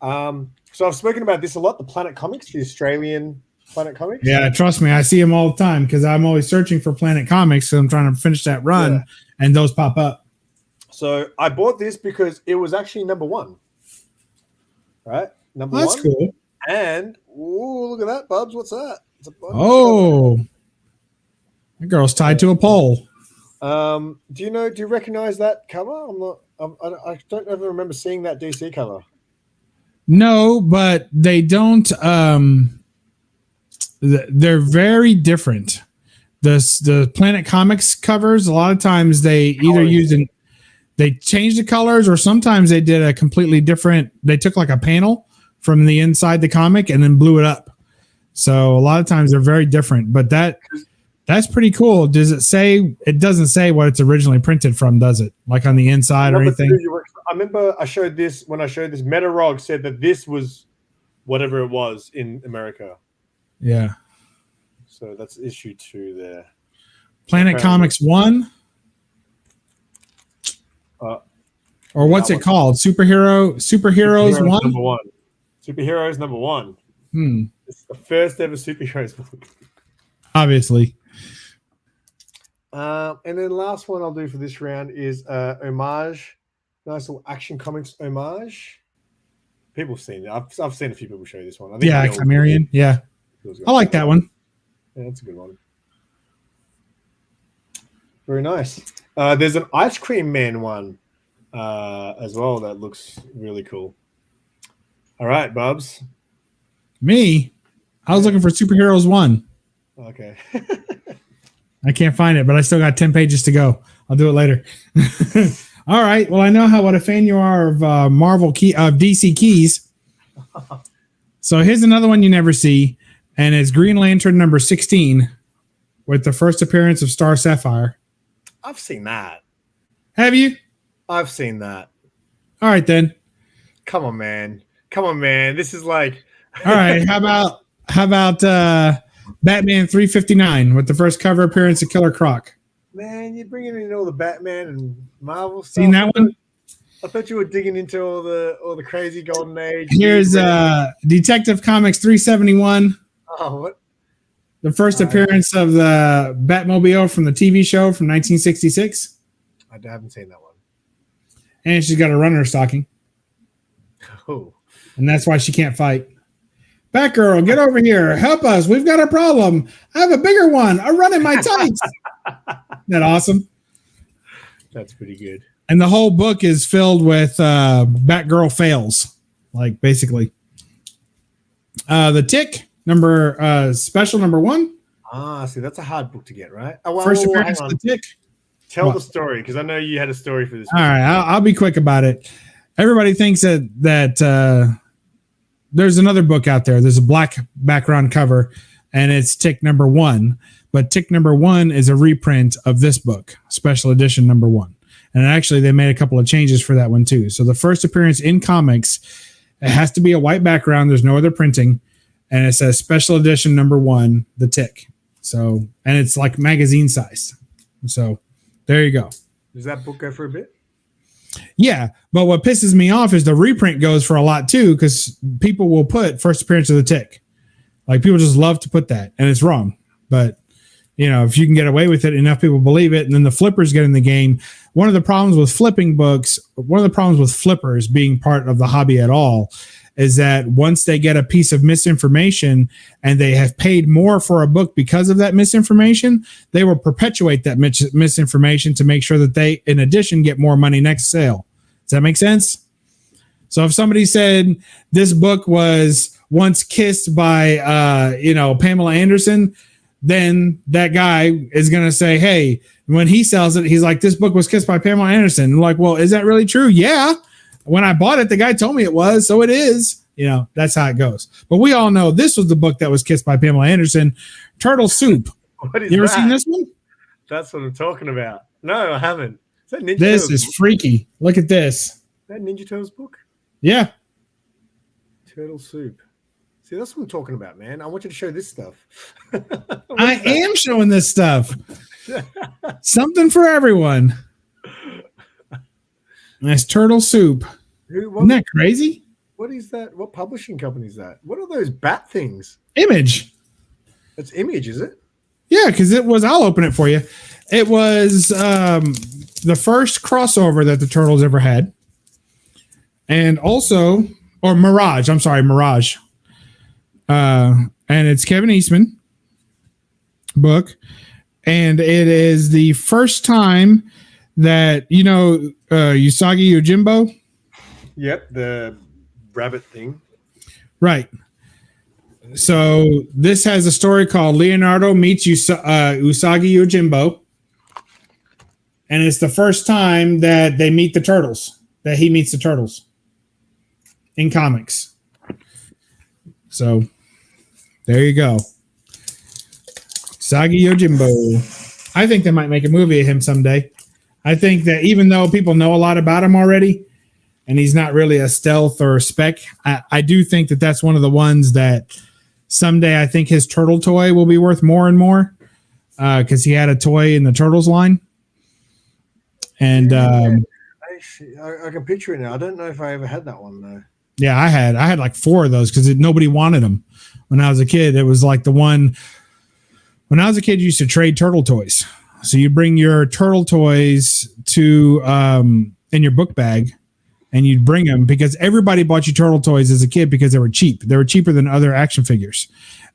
So I've spoken about this a lot, the Planet Comics, the Australian Planet Comics. Yeah, trust me, I see them all the time because I'm always searching for Planet Comics. So I'm trying to finish that run, and those pop up. So I bought this because it was actually number 1. Right, number 1. That's cool. And look at that, Bubs. What's that? It's a that girl's tied to a pole. Do you recognize that cover? I don't ever remember seeing that DC cover. No, but they don't. They're very different. The Planet Comics covers, a lot of times they either they change the colors, or sometimes they did a completely different. They took like a panel from the inside the comic and then blew it up. So a lot of times they're very different. But that's pretty cool. Does it say? It doesn't say what it's originally printed from, does it? Like on the inside or anything? I remember I showed this when I showed this. Metarog said that this was whatever it was in America. Yeah. So that's issue 2 there. Planet Comics 1? Or what's it called? Superheroes 1? Number 1. Superheroes number 1. It's the first ever superheroes book. Obviously. And then last one I'll do for this round is homage. Nice little Action Comics homage. People have seen it. I've seen a few people show this one. I think Chimerian. Yeah. I like that one. Yeah, that's a good one. Very nice. There's an Ice Cream Man one as well that looks really cool. All right, Bubs. Me? I was looking for Superheroes 1. Okay. I can't find it, but I still got 10 pages to go. I'll do it later. All right. Well, I know what a fan you are of DC keys. So here's another one you never see, and it's Green Lantern number 16 with the first appearance of Star Sapphire. I've seen that. Have you? I've seen that. All right, then. Come on, man. This is like. All right. How about Batman 359 with the first cover appearance of Killer Croc? Man, you're bringing in all the Batman and Marvel stuff. Seen that one? I thought you were digging into all the crazy golden age. Here's Detective Comics 371. Oh, what? The first appearance of the Batmobile from the TV show from 1966. I haven't seen that one. And she's got a runner stocking. Oh. And that's why she can't fight. Batgirl, get over here. Help us. We've got a problem. I have a bigger one. I run in my tights. Isn't that awesome? That's pretty good. And the whole book is filled with Batgirl fails, like basically. The Tick special number 1. See, that's a hard book to get, right? First appearance of the Tick. Tell the story, because I know you had a story for this. All right, I'll be quick about it. Everybody thinks that there's another book out there. There's a black background cover, and it's Tick number 1. But Tick number 1 is a reprint of this book, special edition number 1. And actually, they made a couple of changes for that one, too. So the first appearance in comics, it has to be a white background. There's no other printing. And it says special edition number 1, The Tick. So, and it's like magazine size. So there you go. Does that book go for a bit? Yeah. But what pisses me off is the reprint goes for a lot, too, because people will put first appearance of The Tick. Like, people just love to put that. And it's wrong. But, you know, if you can get away with it, enough people believe it, and then the flippers get in the game. One of the problems with flipping books, one of the problems with flippers being part of the hobby at all, is that once they get a piece of misinformation and they have paid more for a book because of that misinformation, they will perpetuate that misinformation to make sure that they, in addition, get more money next sale. Does that make sense? So if somebody said this book was once kissed by, Pamela Anderson, then that guy is going to say, hey, when he sells it, he's like, this book was kissed by Pamela Anderson. I'm like, well, is that really true? Yeah. When I bought it, the guy told me it was, so it is. You know, that's how it goes. But we all know this was the book that was kissed by Pamela Anderson, Turtle Soup. What is you ever that? seen this one? That's what I'm talking about. No, I haven't. Is that Ninja This Turtles is book? freaky. Look at this. Is that Ninja Turtles book? Yeah. Turtle Soup. See, that's what I'm talking about, man. I want you to show this stuff. I am showing this stuff. Something for everyone. Nice Turtle Soup. Isn't that crazy? What is that? What publishing company is that? What are those bat things? Image. It's Image, is it? Yeah, because I'll open it for you. It was the first crossover that the Turtles ever had. And also, or Mirage. I'm sorry, Mirage. And it's Kevin Eastman book. And it is the first time that, Usagi Yujimbo. Yep, the rabbit thing. Right. So this has a story called Leonardo Meets Usagi Yujimbo. And it's the first time that they meet the turtles, that he meets the turtles in comics. So there you go. Usagi Yojimbo. I think they might make a movie of him someday. I think that even though people know a lot about him already, and he's not really a stealth or a spec, I do think that that's one of the ones that someday I think his turtle toy will be worth more and more because he had a toy in the Turtles line. And I can picture it now. I don't know if I ever had that one though. Yeah, I had like 4 of those because nobody wanted them when I was a kid. It was like the one when I was a kid, you used to trade turtle toys. So you bring your turtle toys to in your book bag, and you'd bring them because everybody bought you turtle toys as a kid because they were cheap. They were cheaper than other action figures.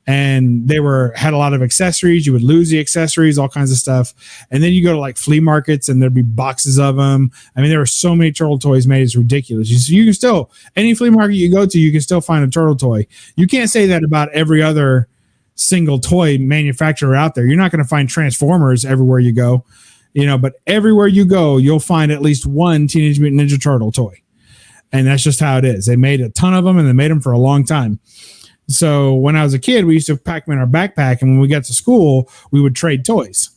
And they had a lot of accessories. You would lose the accessories, all kinds of stuff. And then you go to like flea markets and there'd be boxes of them. I mean, there were so many turtle toys made. It's ridiculous. You can still, any flea market you go to, you can still find a turtle toy. You can't say that about every other single toy manufacturer out there. You're not going to find Transformers everywhere you go. but everywhere you go, you'll find at least one Teenage Mutant Ninja Turtle toy. And that's just how it is. They made a ton of them, and they made them for a long time. So when I was a kid, we used to pack them in our backpack, and when we got to school, we would trade toys.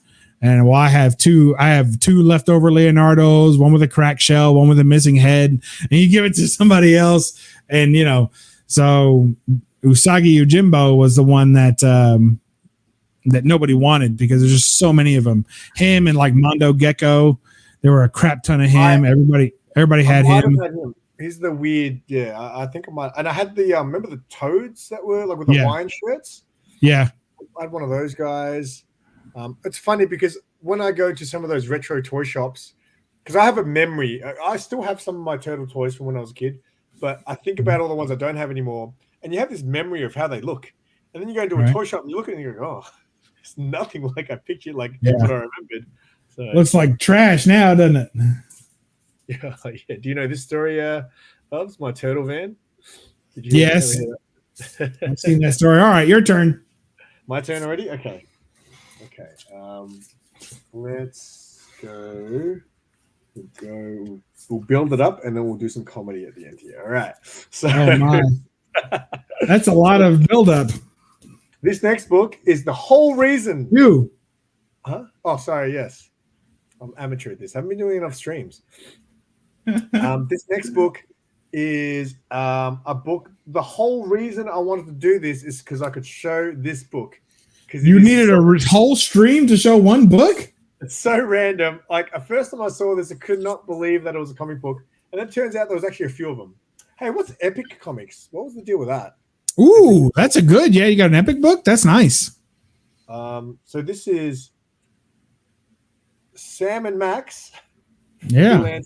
And I have two leftover Leonardos, one with a cracked shell, one with a missing head, and you give it to somebody else. And, so Usagi Yujimbo was the one that nobody wanted because there's just so many of them. Him and like Mondo Gecko, there were a crap ton of him. Everybody had him. He's the weird, I think I might. And I had the, remember the toads that were like with the wine shirts? Yeah. I had one of those guys. It's funny because when I go to some of those retro toy shops, because I have a memory, I still have some of my turtle toys from when I was a kid, but I think about all the ones I don't have anymore, and you have this memory of how they look, and then you go into a toy shop and you look at it and you go, oh, it's nothing like I pictured, like what I remembered. So, looks like trash now, doesn't it? Yeah. Do you know this story, Bubs? My turtle van? Yes. I've seen that story. All right, your turn. My turn already? Okay. Let's go. We'll build it up, and then we'll do some comedy at the end here. All right. So, oh my. That's a lot of build-up. This next book is the whole reason. You. Huh? Oh, sorry. Yes. I'm amateur at this. I haven't been doing enough streams. This next book is a book. The whole reason I wanted to do this is because I could show this book. You needed a whole stream to show one book? It's so random. Like, the first time I saw this, I could not believe that it was a comic book. And it turns out there was actually a few of them. Hey, what's Epic Comics? What was the deal with that? Ooh, that's a good. Yeah, you got an Epic book? That's nice. So this is Sam and Max. Yeah.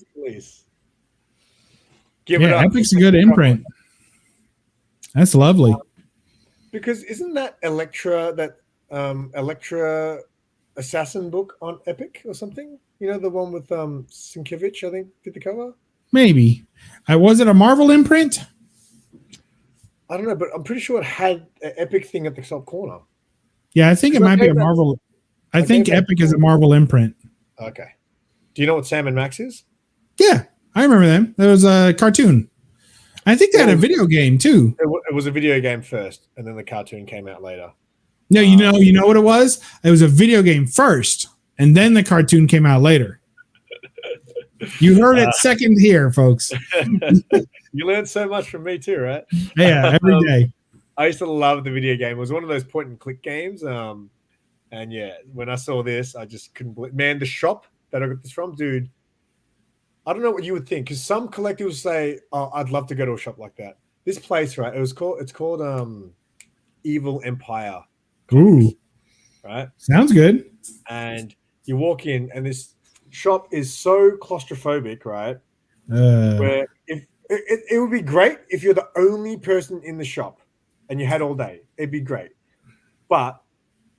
Give it up. Epic's a good imprint. That's lovely. Because isn't that Elektra Assassin book on Epic or something? The one with Sienkiewicz, I think, did the cover? Maybe. Was it a Marvel imprint? I don't know, but I'm pretty sure it had an Epic thing at the top corner. Yeah, I think it might be a Marvel. I think Epic is a Marvel imprint. Okay. Do you know what Sam and Max is? Yeah, I remember them. There was a cartoon. I think they had a video game too. It was a video game first, and then the cartoon came out later. No, you know what it was? It was a video game first, and then the cartoon came out later. You heard it second here, folks. You learned so much from me too, right? Yeah, every day. I used to love the video game. It was one of those point-and-click games. And yeah, when I saw this, I just couldn't believe. Man, the shop that I got this from, dude, I don't know what you would think, because some collectors say, "Oh, I'd love to go to a shop like that." This place, right? It's called Evil Empire. Ooh, right? Sounds good. And you walk in, and this shop is so claustrophobic, right? Where if it would be great if you're the only person in the shop and you had all day, it'd be great. But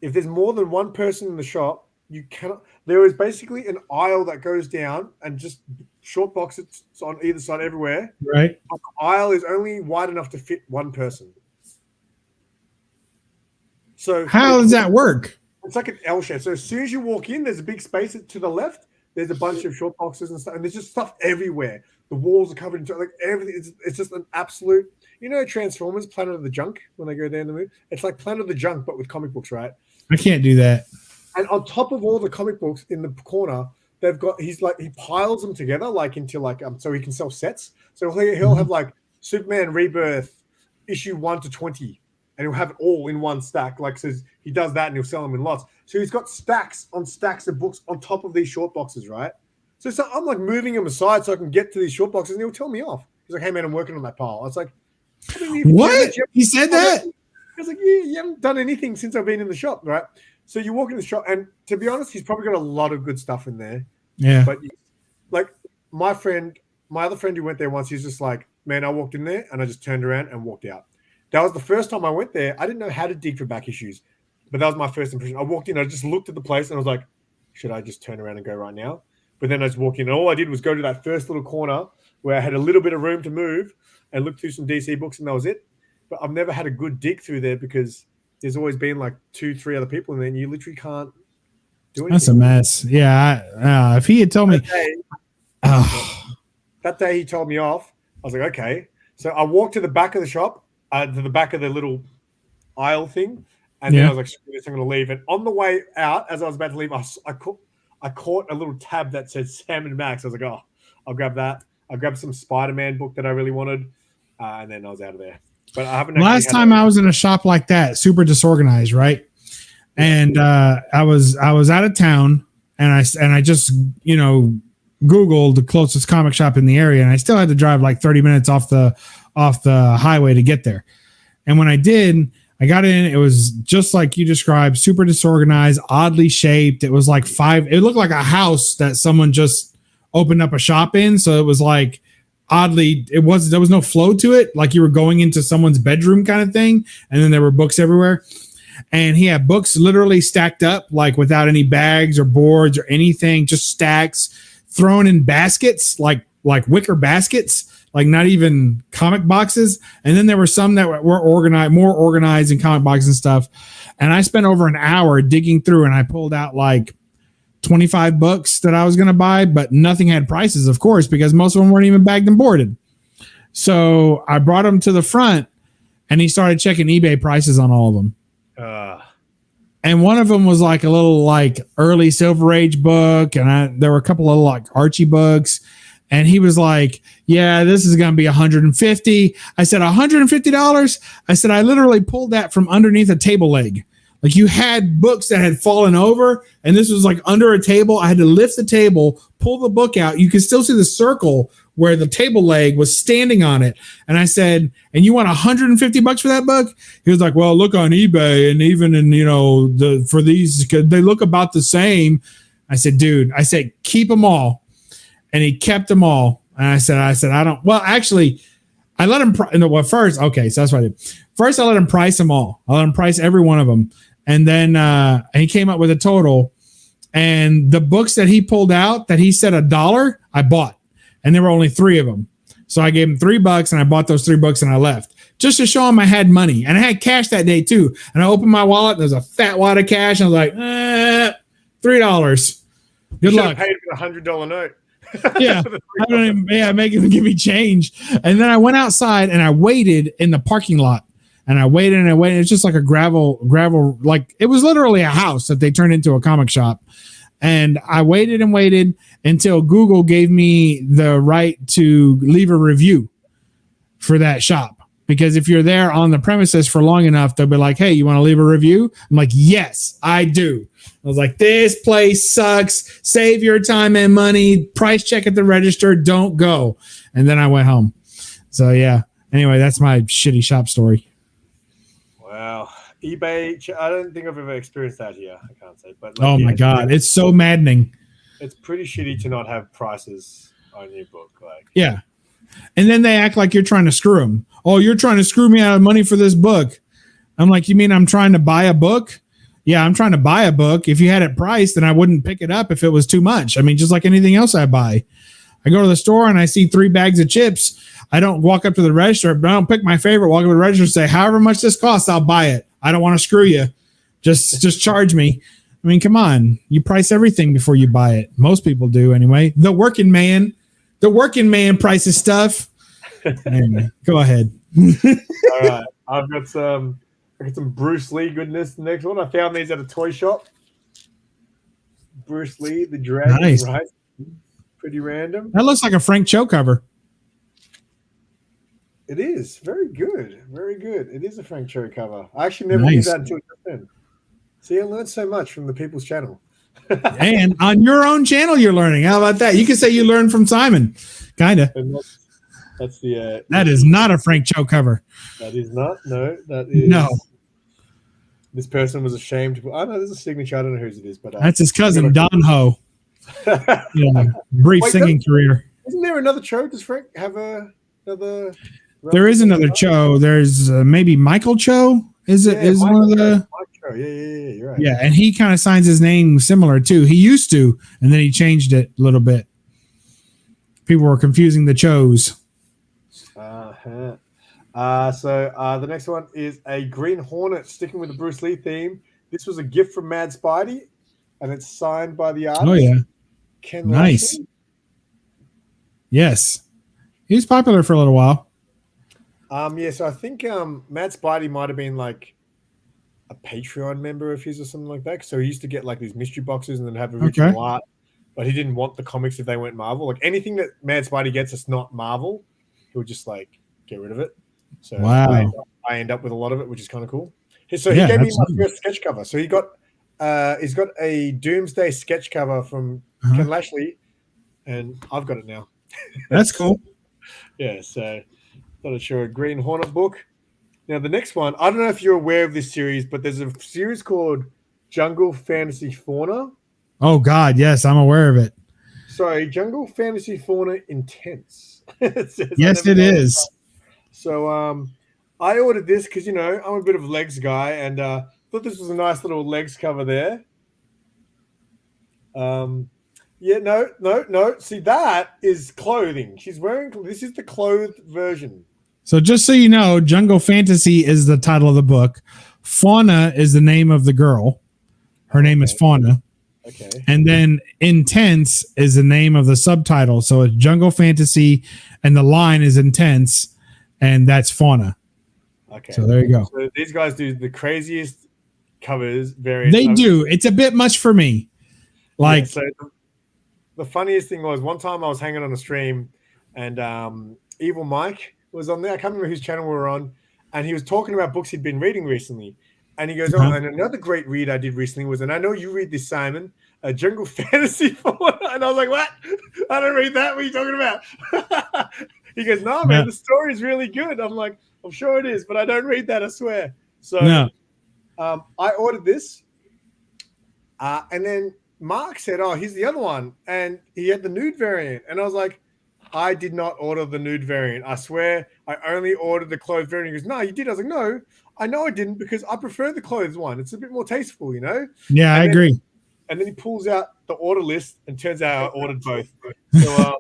if there's more than one person in the shop, you cannot. There is basically an aisle that goes down and just short boxes on either side everywhere. Right. But the aisle is only wide enough to fit one person. So how does that work? It's like an L shape. So as soon as you walk in, there's a big space to the left. There's a bunch of short boxes and stuff, and there's just stuff everywhere. The walls are covered in like everything. It's just an absolute. Transformers, Planet of the Junk, when they go there in the movie, it's like Planet of the Junk, but with comic books, right? I can't do that. And on top of all the comic books in the corner, they've got he piles them together so he can sell sets. So he'll have like Superman Rebirth issue 1 to 20, and he'll have it all in one stack. Like says he does that, and he'll sell them in lots. So he's got stacks on stacks of books on top of these short boxes, right? So I'm like moving him aside so I can get to these short boxes, and he'll tell me off. He's like, "Hey man, I'm working on that pile." I was like, "What?" He said that? I was like, "Yeah, you haven't done anything since I've been in the shop, right?" So you walk in the shop, and to be honest, he's probably got a lot of good stuff in there. Yeah. But like my other friend who went there once, he's just like, "Man, I walked in there and I just turned around and walked out." That was the first time I went there. I didn't know how to dig for back issues, but that was my first impression. I walked in, I just looked at the place, and I was like, "Should I just turn around and go right now?" But then I just walked in, and all I did was go to that first little corner where I had a little bit of room to move and look through some DC books, and that was it. But I've never had a good dig through there because there's always been like 2-3 other people in there, and you literally can't do anything. That's a mess. Yeah. If he had told me. That day he told me off. I was like, okay. So I walked to the back of the shop, to the back of the little aisle thing. And then I was like, screw this, I'm going to leave. And on the way out, as I was about to leave, I caught a little tab that said Sam and Max. I was like, oh, I'll grab that. I grabbed some Spider-Man book that I really wanted. And then I was out of there. But I haven't. Last time I was in a shop like that, super disorganized, right? And I was out of town, and I just Googled the closest comic shop in the area, and I still had to drive like 30 minutes off the highway to get there. And when I did, I got in. It was just like you described, super disorganized, oddly shaped. It was like it looked like a house that someone just opened up a shop in. So it was like oddly, there was no flow to it. Like you were going into someone's bedroom kind of thing. And then there were books everywhere. And he had books literally stacked up, like without any bags or boards or anything, just stacks thrown in baskets, like wicker baskets, like not even comic boxes. And then there were some that were organized, more organized in comic boxes and stuff. And I spent over an hour digging through, and I pulled out like 25 books that I was going to buy, but nothing had prices, of course, because most of them weren't even bagged and boarded. So I brought them to the front, and he started checking eBay prices on all of them. And one of them was like a little like early Silver Age book, and there were a couple of like Archie books, and he was like, "Yeah, this is going to be $150." I said, $150? I said, I literally pulled that from underneath a table leg. Like you had books that had fallen over, and this was like under a table. I had to lift the table, pull the book out. You could still see the circle where the table leg was standing on it. And I said, and you want $150 for that book? He was like, well, look on eBay, and even in, for these, they look about the same. I said, dude, keep them all. And he kept them all. And I said, I don't, well, actually, I let him, first, okay, so that's what I did. First, I let him price them all. I let him price every one of them. And then he came up with a total. And the books that he pulled out that he said $1, I bought. And there were only 3 of them. So I gave him $3 and I bought those 3 books and I left just to show him I had money. And I had cash that day too. And I opened my wallet and there's a fat wad of cash. And I was like, $3. Good luck. Paid for a $100 note. Yeah. Make him give me change. And then I went outside and I waited in the parking lot. And I waited and I waited. It's just like a gravel, like it was literally a house that they turned into a comic shop. And I waited and waited until Google gave me the right to leave a review for that shop. Because if you're there on the premises for long enough, they'll be like, hey, you want to leave a review? I'm like, yes, I do. I was like, this place sucks. Save your time and money. Price check at the register. Don't go. And then I went home. So, yeah. Anyway, that's my shitty shop story. Wow. eBay, I don't think I've ever experienced that here. I can't say. But like, my God. It's so maddening. It's pretty shitty to not have prices on your book. Like, yeah. And then they act like you're trying to screw them. Oh, you're trying to screw me out of money for this book. I'm like, you mean I'm trying to buy a book? Yeah, I'm trying to buy a book. If you had it priced, then I wouldn't pick it up if it was too much. I mean, just like anything else I buy. I go to the store and I see 3 bags of chips. I don't walk up to the register, but I don't pick my favorite. Walk up to the register and say, however much this costs, I'll buy it. I don't want to screw you. Just charge me. I mean, come on. You price everything before you buy it. Most people do anyway. The working man prices stuff. Anyway, go ahead. All right. I got some Bruce Lee goodness. The next one. I found these at a toy shop. Bruce Lee, the dragon. Nice. Right? Pretty random. That looks like a Frank Cho cover. It is. Very good. Very good. It is a Frank Cho cover. I actually never knew that until just then. See, I learned so much from the People's Channel. And on your own channel, you're learning. How about that? You can say you learned from Simon. Kind of. That's the. That is not a Frank Cho cover. That is not. No, that is. No. This person was ashamed. I know there's a signature. I don't know whose it is, but that's his cousin Don Ho. Brief singing career. Isn't there another Cho? Does Frank have another? There is another Cho. There's maybe Michael Cho. Is it? Is one of the? Yeah, you're right. Yeah, and he kind of signs his name similar too. He used to, and then he changed it a little bit. People were confusing the Chos. So the next one is a Green Hornet, sticking with the Bruce Lee theme. This was a gift from Mad Spidey. and it's signed by the artist. Oh yeah, Ken nice. Lashley. Yes, he was popular for a little while. Yeah, so I think Matt Spidey might have been like a Patreon member of his or something like that. So he used to get like these mystery boxes and then have original art, but he didn't want the comics if they weren't Marvel. Like anything that Mad Spidey gets that's not Marvel, he would just like get rid of it. So wow, I end up with a lot of it, which is kind of cool. So he gave me my first sketch cover. So he's got a Doomsday sketch cover from Ken Lashley, and I've got it now. That's cool. Yeah, so thought I'd show a Green Hornet book. Now the next one, I don't know if you're aware of this series, but there's a series called Jungle Fantasy Fauna. Oh God, yes, I'm aware of it. Sorry, Jungle Fantasy Fauna Intense. Yes, it is. So I ordered this because, I'm a bit of a legs guy, and thought this was a nice little legs cover there. Yeah, no. See, that is clothing. She's wearing, this is the clothed version. So just so you know, Jungle Fantasy is the title of the book. Fauna is the name of the girl. Her name is Fauna. Okay. And then Intense is the name of the subtitle. So it's Jungle Fantasy, and the line is Intense, and that's Fauna. Okay. So there you go. So these guys do the craziest covers. They do. It's a bit much for me. Like, so the funniest thing was one time I was hanging on a stream, and Evil Mike was on there. I can't remember whose channel we were on, and he was talking about books he'd been reading recently. And he goes, "Oh, and another great read I did recently was, and I know you read this, Simon, Jungle Fantasy Fauna." And I was like, "What? I don't read that. What are you talking about?" He goes, "No, man, the story is really good." I'm like, "I'm sure it is, but I don't read that, I swear." So I ordered this, and then Mark said, "Oh, here's the other one," and he had the nude variant, and I was like, "I did not order the nude variant. I swear, I only ordered the clothes variant." He goes, "No, you did." I was like, "No, I know I didn't, because I prefer the clothes one. It's a bit more tasteful, Yeah, I agree. And then he pulls out the order list, and turns out I ordered both. So,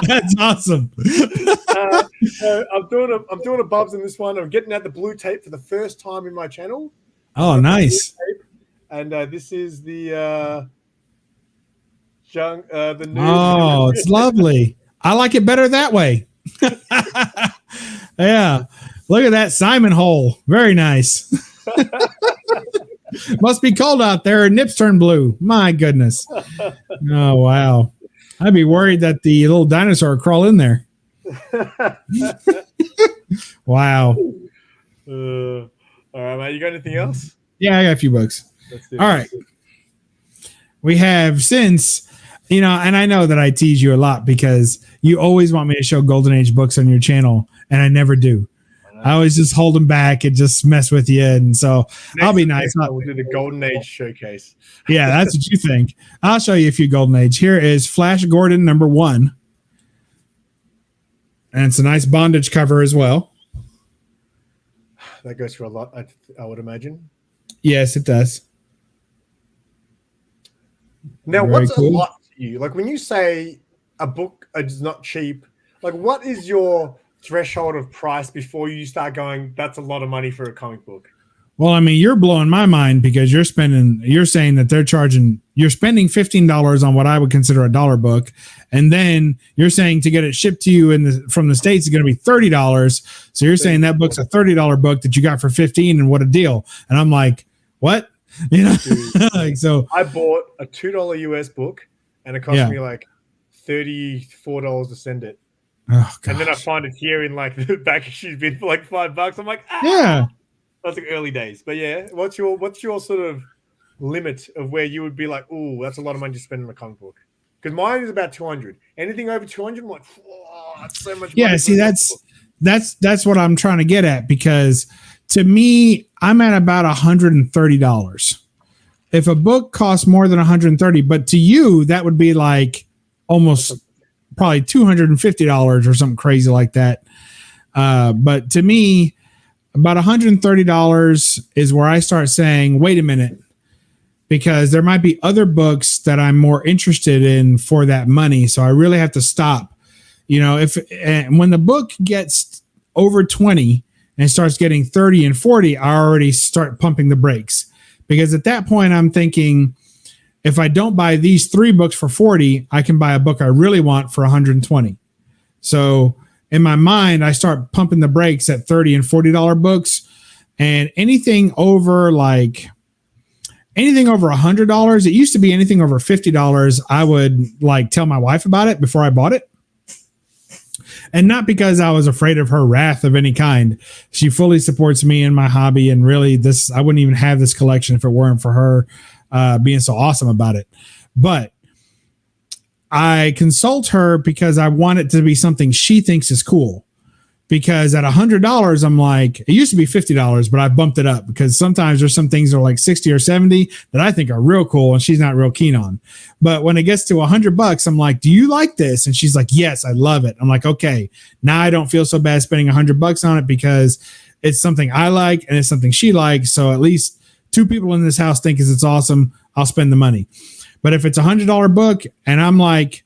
that's awesome. So I'm doing a BUB'S in this one. I'm getting out the blue tape for the first time in my channel. Oh, nice. And this is the the news. Oh, it's lovely. I like it better that way. Yeah. Look at that Simon hole. Very nice. Must be cold out there. Her nips turn blue. My goodness. Oh, wow. I'd be worried that the little dinosaur would crawl in there. Wow. All right, mate. You got anything else? Yeah, I got a few books. All right. We have, since, and I know that I tease you a lot because you always want me to show Golden Age books on your channel, and I never do. I always just hold them back and just mess with you. And so I'll be nice. We'll do the Golden Age showcase. Yeah, that's what you think. I'll show you a few Golden Age. Here is Flash Gordon #1. And it's a nice bondage cover as well. That goes for a lot, I would imagine. Yes, it does. Now, what's a lot to you? Like, when you say a book is not cheap, like, what is your threshold of price before you start going, that's a lot of money for a comic book? Well, I mean, you're blowing my mind because you're saying that you're spending $15 on what I would consider a dollar book. And then you're saying to get it shipped to you from the States is going to be $30. So you're saying that book's a $30 book that you got for $15, and what a deal. And I'm like, what? Like, so I bought a $2 US book, and it cost me like $34 to send it. Oh, and then I find it here in like the back issue bin for like $5. I'm like, yeah, that's like early days. But yeah, what's your sort of limit of where you would be like, oh, that's a lot of money to spend on a comic book? Because mine is about 200. Anything over 200, I'm like, oh, that's so much money. Yeah, see, that's what I'm trying to get at, because to me, I'm at about $130. If a book costs more than $130, but to you, that would be like almost probably $250 or something crazy like that. But to me, about $130 is where I start saying, wait a minute, because there might be other books that I'm more interested in for that money. So I really have to stop. When the book gets over 20 and starts getting 30 and 40, I already start pumping the brakes, Because at that point, I'm thinking, if I don't buy these 3 books for 40, I can buy a book I really want for 120. So in my mind, I start pumping the brakes at $30 and $40 books, and anything over $100. It used to be anything over $50. I would like tell my wife about it before I bought it. And not because I was afraid of her wrath of any kind. She fully supports me in my hobby. And really I wouldn't even have this collection if it weren't for her being so awesome about it. But I consult her because I want it to be something she thinks is cool. Because at $100, I'm like, it used to be $50, but I bumped it up because sometimes there's some things that are like 60 or 70 that I think are real cool and she's not real keen on. But when it gets to $100, I'm like, do you like this? And she's like, yes, I love it. I'm like, okay, now I don't feel so bad spending $100 on it because it's something I like and it's something she likes. So at least 2 people in this house think it's awesome. I'll spend the money. But if it's $100 book and I'm like,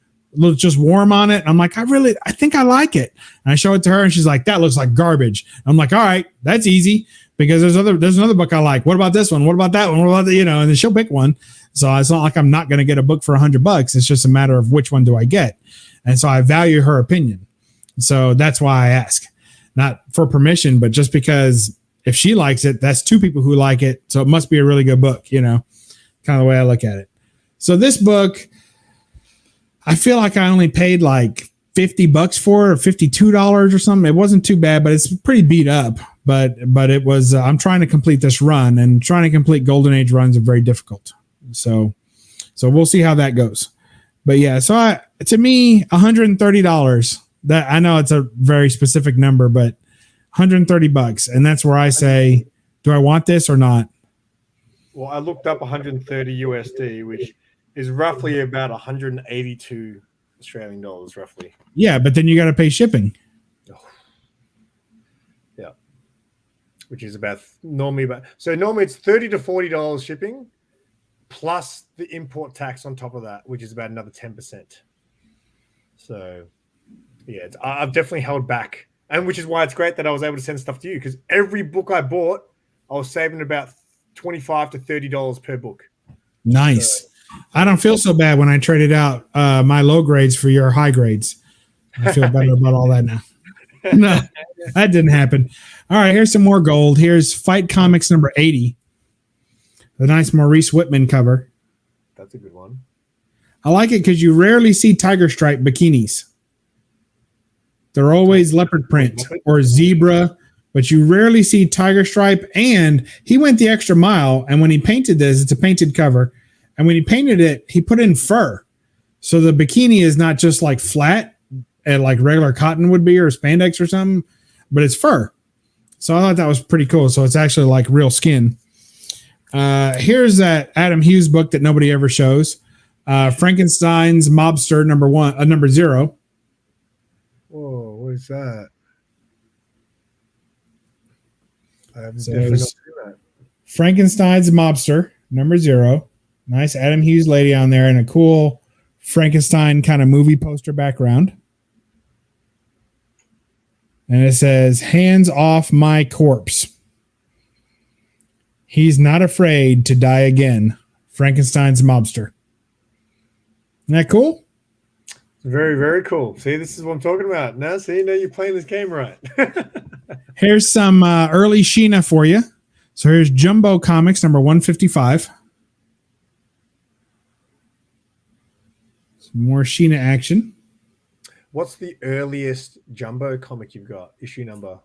just warm on it, I'm like, I think I like it. And I show it to her and she's like, that looks like garbage. I'm like, all right, that's easy because there's another book I like. What about this one? What about that one? What about the, and then she'll pick one. So it's not like I'm not going to get a book for $100. It's just a matter of which one do I get. And so I value her opinion. So that's why I ask, not for permission, but just because if she likes it, that's 2 people who like it. So it must be a really good book, kind of the way I look at it. So this book, I feel like I only paid like $50 for it or $52 or something. It wasn't too bad, but it's pretty beat up. But it was. I'm trying to complete this run, and trying to complete Golden Age runs are very difficult. So we'll see how that goes. But yeah, so to me, $130. That I know it's a very specific number, but $130, and that's where I say, do I want this or not? Well, I looked up 130 USD, which is roughly about 182 Australian dollars, roughly. Yeah, but then you got to pay shipping. Oh. Yeah, which is normally it's $30 to $40 shipping, plus the import tax on top of that, which is about another 10%. So, yeah, I've definitely held back, and which is why it's great that I was able to send stuff to you because every book I bought, I was saving about $25 to $30 per book. Nice. So, I don't feel so bad when I traded out my low grades for your high grades. I feel better about all that now. No, that didn't happen. All right, here's some more gold. Here's Fight Comics number 80. The nice Maurice Whitman cover. That's a good one. I like it because you rarely see tiger stripe bikinis. They're always leopard print or zebra, but you rarely see tiger stripe. And he went the extra mile. And when he painted this, it's a painted cover. And when he painted it, he put in fur. So the bikini is not just like flat and like regular cotton would be or spandex or something, but it's fur. So I thought that was pretty cool. So it's actually like real skin. Here's that Adam Hughes book that nobody ever shows. Frankenstein's Mobster number 0. Whoa, what is that? I haven't So definitely not seen that. Frankenstein's Mobster number 0. Nice Adam Hughes lady on there and a cool Frankenstein kind of movie poster background. And it says, hands off my corpse. He's not afraid to die again. Frankenstein's Mobster. Isn't that cool? Very, very cool. See, this is what I'm talking about. Now, you're playing this game right. Here's some early Sheena for you. So here's Jumbo Comics number 155. Some more Sheena action. What's the earliest Jumbo comic you've got? Issue number?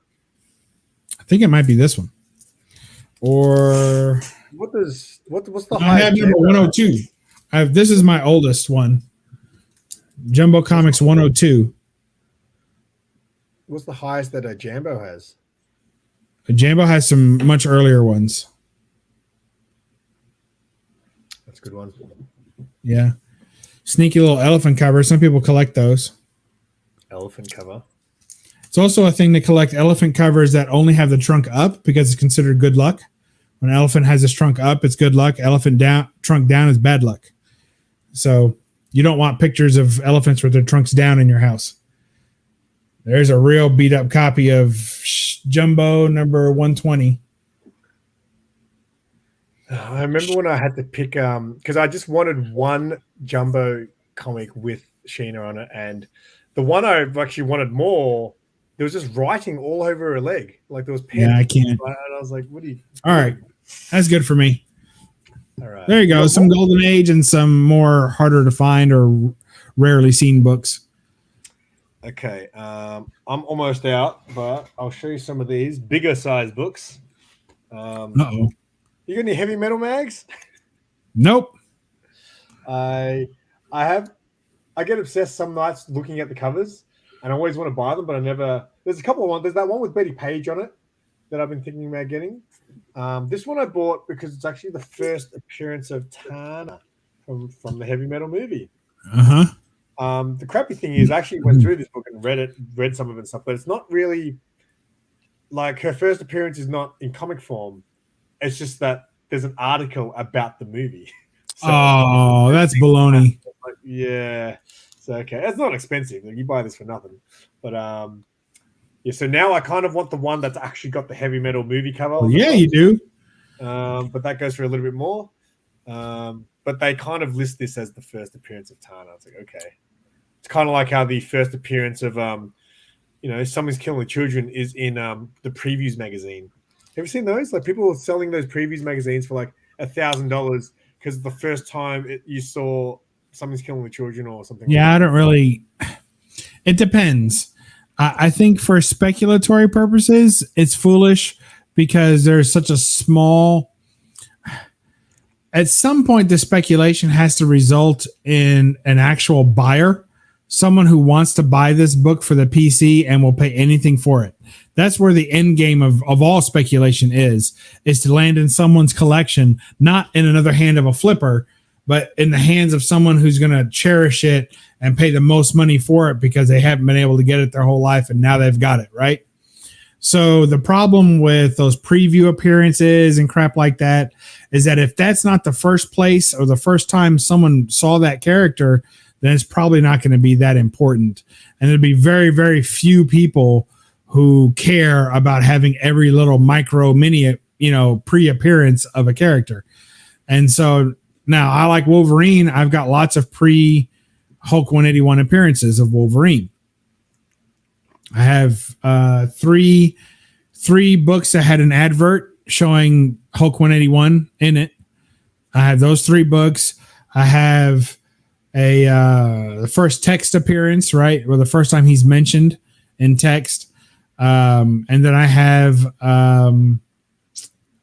I think it might be this one. Or what's the I have number 102. This is my oldest one. Jumbo Comics 102. What's the highest that a Jambo has? A Jambo has some much earlier ones. That's a good one. Yeah. Sneaky little elephant cover. Some people collect those. Elephant cover. It's also a thing to collect elephant covers that only have the trunk up because it's considered good luck. When an elephant has its trunk up, it's good luck. Elephant down, trunk down is bad luck. So you don't want pictures of elephants with their trunks down in your house. There's a real beat up copy of Jumbo number 120. I remember when I had to pick because I just wanted one jumbo comic with Sheena on it, and the one I actually wanted more, there was just writing all over her leg, like there was pen. Yeah, I can't. And I was like, "What do you?" All right, that's good for me. All right, there you go. Some Golden Age and some more harder to find or rarely seen books. Okay, I'm almost out, but I'll show you some of these bigger size books. Uh-oh. You got any heavy metal mags? Nope. I get obsessed some nights looking at the covers, and I always want to buy them, but I never. There's a couple of ones. There's that one with Betty Page on it that I've been thinking about getting. This one I bought because it's actually the first appearance of Tana from the heavy metal movie. The crappy thing is, I actually went through this book and read some of it and stuff, but it's not really like her first appearance is not in comic form. It's just that there's an article about the movie. So, that's baloney. Like, yeah. So, okay. It's not expensive. Like, you buy this for nothing. But, yeah, so now I kind of want the one that's actually got the heavy metal movie cover. Well, yeah, you do. But that goes for a little bit more. But they kind of list this as the first appearance of Tana. It's like, okay. It's kind of like how the first appearance of, Someone's Killing the Children is in the Previews magazine. Have you seen those? Like, people are selling those Previews magazines for like $1,000 because the first time you saw Someone's Killing the Children or something. Yeah, like I don't really. It depends. I think for speculatory purposes, it's foolish because there's such a small. At some point, the speculation has to result in an actual buyer, someone who wants to buy this book for the PC and will pay anything for it. That's where the end game of all speculation is to land in someone's collection, not in another hand of a flipper, but in the hands of someone who's going to cherish it and pay the most money for it because they haven't been able to get it their whole life and now they've got it, right? So the problem with those preview appearances and crap like that is that if that's not the first place or the first time someone saw that character, then it's probably not going to be that important. And there'll be very, very few people who care about having every little micro mini, pre-appearance of a character. And so now I like Wolverine. I've got lots of pre-Hulk 181 appearances of Wolverine. I have three books that had an advert showing Hulk 181 in it. I have those 3 books. I have the first text appearance, right? Or the first time he's mentioned in text. And then I have, of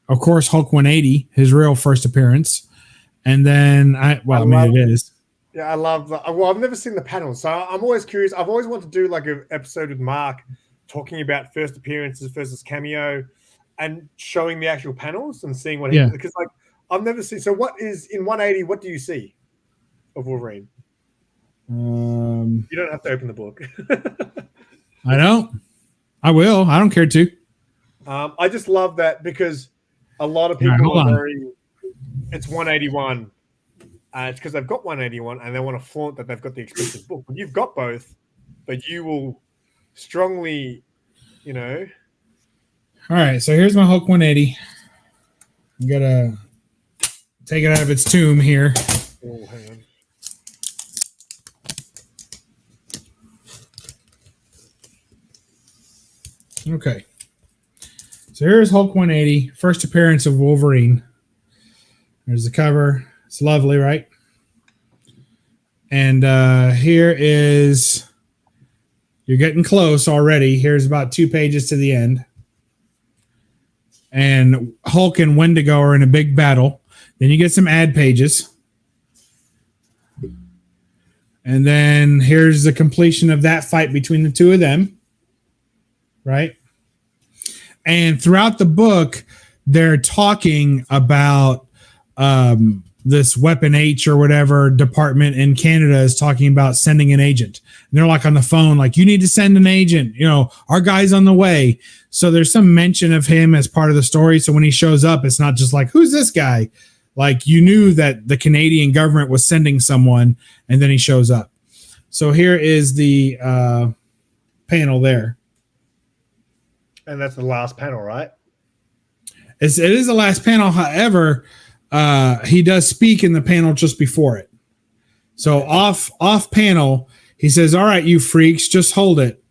course, Hulk 180, his real first appearance. And then it is. Yeah, I love that. Well, I've never seen the panel, so I'm always curious. I've always wanted to do like an episode with Mark talking about first appearances versus cameo and showing the actual panels and seeing what because like I've never seen. So what is in 180? What do you see of Wolverine? You don't have to open the book. I don't. I will. I don't care to. I just love that because a lot of people are very. It's 181. It's because they've got 181 and they want to flaunt that they've got the expensive book. But you've got both, but you will strongly, All right, so here's my Hulk 180. I'm gonna take it out of its tomb here. Oh, hang on. Okay. So here's Hulk 180, first appearance of Wolverine. There's the cover. It's lovely, right? And here is, you're getting close already. Here's about 2 pages to the end. And Hulk and Wendigo are in a big battle. Then you get some ad pages. And then here's the completion of that fight between the two of them. Right? And throughout the book, they're talking about this Weapon H or whatever department in Canada is talking about sending an agent. And they're like on the phone, like, you need to send an agent. Our guy's on the way. So there's some mention of him as part of the story. So when he shows up, it's not just like, who's this guy? Like, you knew that the Canadian government was sending someone, and then he shows up. So here is the panel there. And that's the last panel, right? It is the last panel. However, he does speak in the panel just before it. So off panel, he says, "All right, you freaks, just hold it."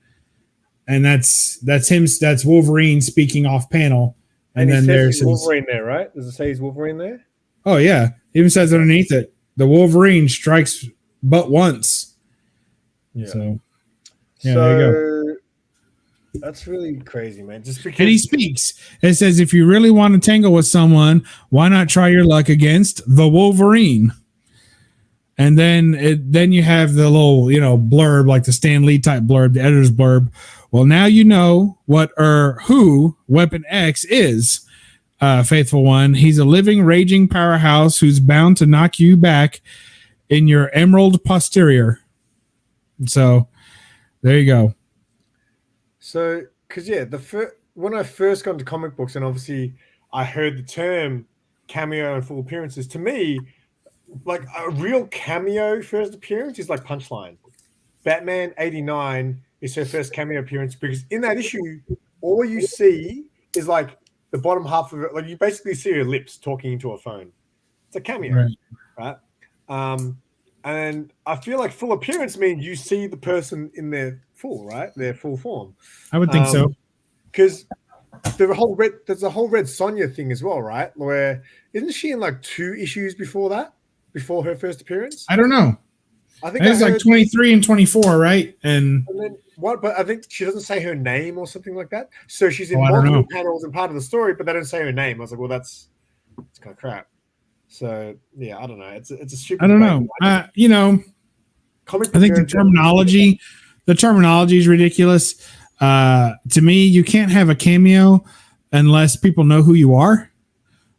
And that's him. That's Wolverine speaking off panel. And then there's Wolverine there, right? Does it say he's Wolverine there? Oh yeah, it even says underneath it, the Wolverine strikes but once. Yeah. So there you go. That's really crazy, man. Just because. And he speaks. It says, if you really want to tangle with someone, why not try your luck against the Wolverine? And then you have the little, blurb, like the Stan Lee type blurb, the editor's blurb. Well, now you know who Weapon X is, Faithful One. He's a living, raging powerhouse who's bound to knock you back in your emerald posterior. So there you go. So, because when I first got into comic books, and obviously I heard the term cameo and full appearances, to me, like a real cameo first appearance is like Punchline. Batman 89 is her first cameo appearance because in that issue, all you see is like the bottom half of it. Like you basically see her lips talking into a phone. It's a cameo, right? And I feel like full appearance means you see the person in their full form. I would think so. Because there's a whole Red Sonja thing as well, right? Where isn't she in like 2 issues before that? Before her first appearance? I don't know. I think it's like 23 and 24, right? And then what? But I think she doesn't say her name or something like that. So she's in multiple panels and part of the story, but they don't say her name. I was like, well, it's kind of crap. So yeah, I don't know. It's a stupid. I don't know. I think the terminology is ridiculous. To me, you can't have a cameo unless people know who you are.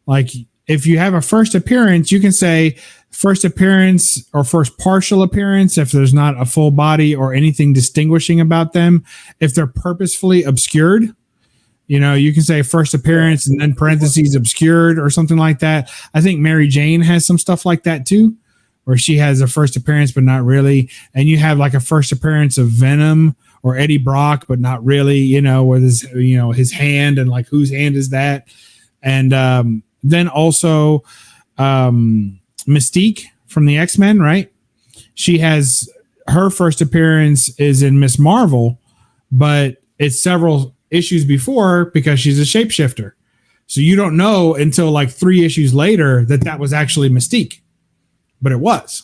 Like if you have a first appearance, you can say first appearance or first partial appearance if there's not a full body or anything distinguishing about them. If they're purposefully obscured, you can say first appearance and then parentheses obscured or something like that. I think Mary Jane has some stuff like that too, where she has a first appearance, but not really. And you have like a first appearance of Venom or Eddie Brock, but not really, where there's, his hand and like whose hand is that. And then also Mystique from the X-Men, right? She has her first appearance is in Miss Marvel, but it's several issues before because she's a shapeshifter. So you don't know until like 3 issues later that was actually Mystique, but it was.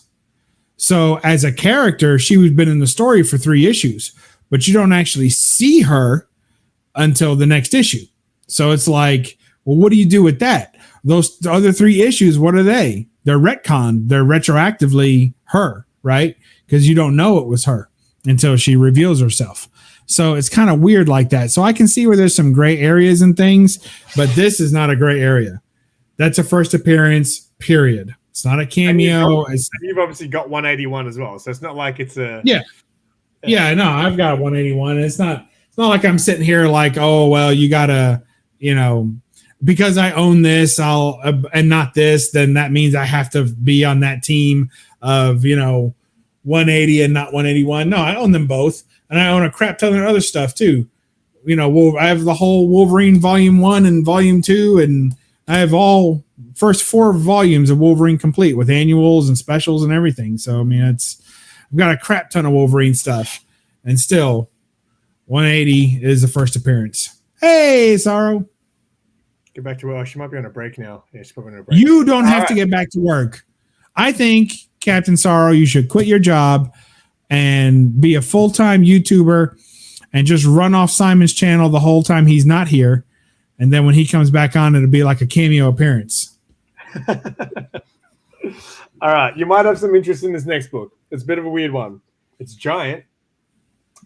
So as a character, she's been in the story for 3 issues, but you don't actually see her until the next issue. So it's like, well, what do you do with that? Those other 3 issues, what are they? They're retconned. They're retroactively her, right? Because you don't know it was her until she reveals herself. So it's kind of weird like that. So I can see where there's some gray areas and things, but this is not a gray area. That's a first appearance, period. It's not a cameo. You've obviously got 181 as well. So it's not like it's a... Yeah, no, I've got 181. It's not like I'm sitting here like, oh, well, you got to, because I own this, and not this, then that means I have to be on that team of, 180 and not 181. No, I own them both. And I own a crap ton of other stuff too. I have the whole Wolverine Volume 1 and Volume 2, and I have all first 4 volumes of Wolverine complete with annuals and specials and everything. So, I mean, I've got a crap ton of Wolverine stuff, and still 180 is the first appearance. Hey, Sorrow. Get back to work. She might be on a break now. Yeah, she's probably on a break. You don't have to get back to work. I think, Captain Sorrow, you should quit your job and be a full-time YouTuber and just run off Simon's channel the whole time he's not here. And then when he comes back on, it'll be like a cameo appearance. All right. You might have some interest in this next book. It's a bit of a weird one. It's giant.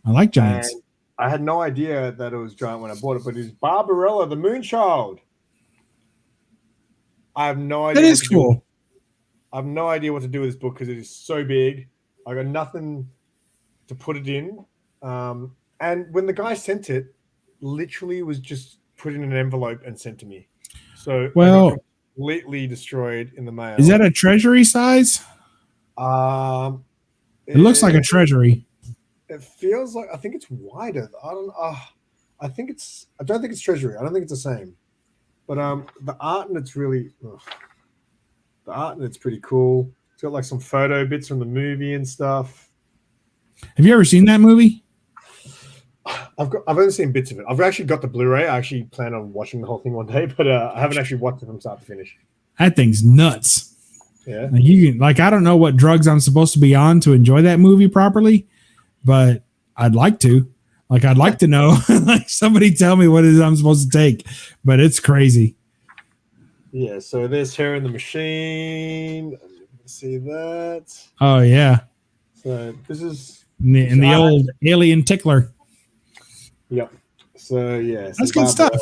I like giants. And I had no idea that it was giant when I bought it, but it's Barbarella, the Moonchild. I have no idea. That is cool. I have no idea what to do with this book because it is so big. I got nothing to put it in. And when the guy sent it, literally was just put in an envelope and sent to me. So completely destroyed in the mail. Is that a treasury size? It looks like a treasury. It feels like, I think it's wider. I don't think it's treasury. I don't think it's the same. But the art and it's really the art, and it's pretty cool. It's got like some photo bits from the movie and stuff. Have you ever seen that movie? I've only seen bits of it. I've actually got the Blu-ray. I actually plan on watching the whole thing one day, but I haven't actually watched it from start to finish. That thing's nuts. Yeah. Like I don't know what drugs I'm supposed to be on to enjoy that movie properly, but I'd like to. Like I'd like to know. Like somebody tell me what it is I'm supposed to take. But it's crazy. Yeah. So there's her in the machine. See that? Oh yeah. So this is in the old alien tickler. Yep. So yeah. That's good stuff.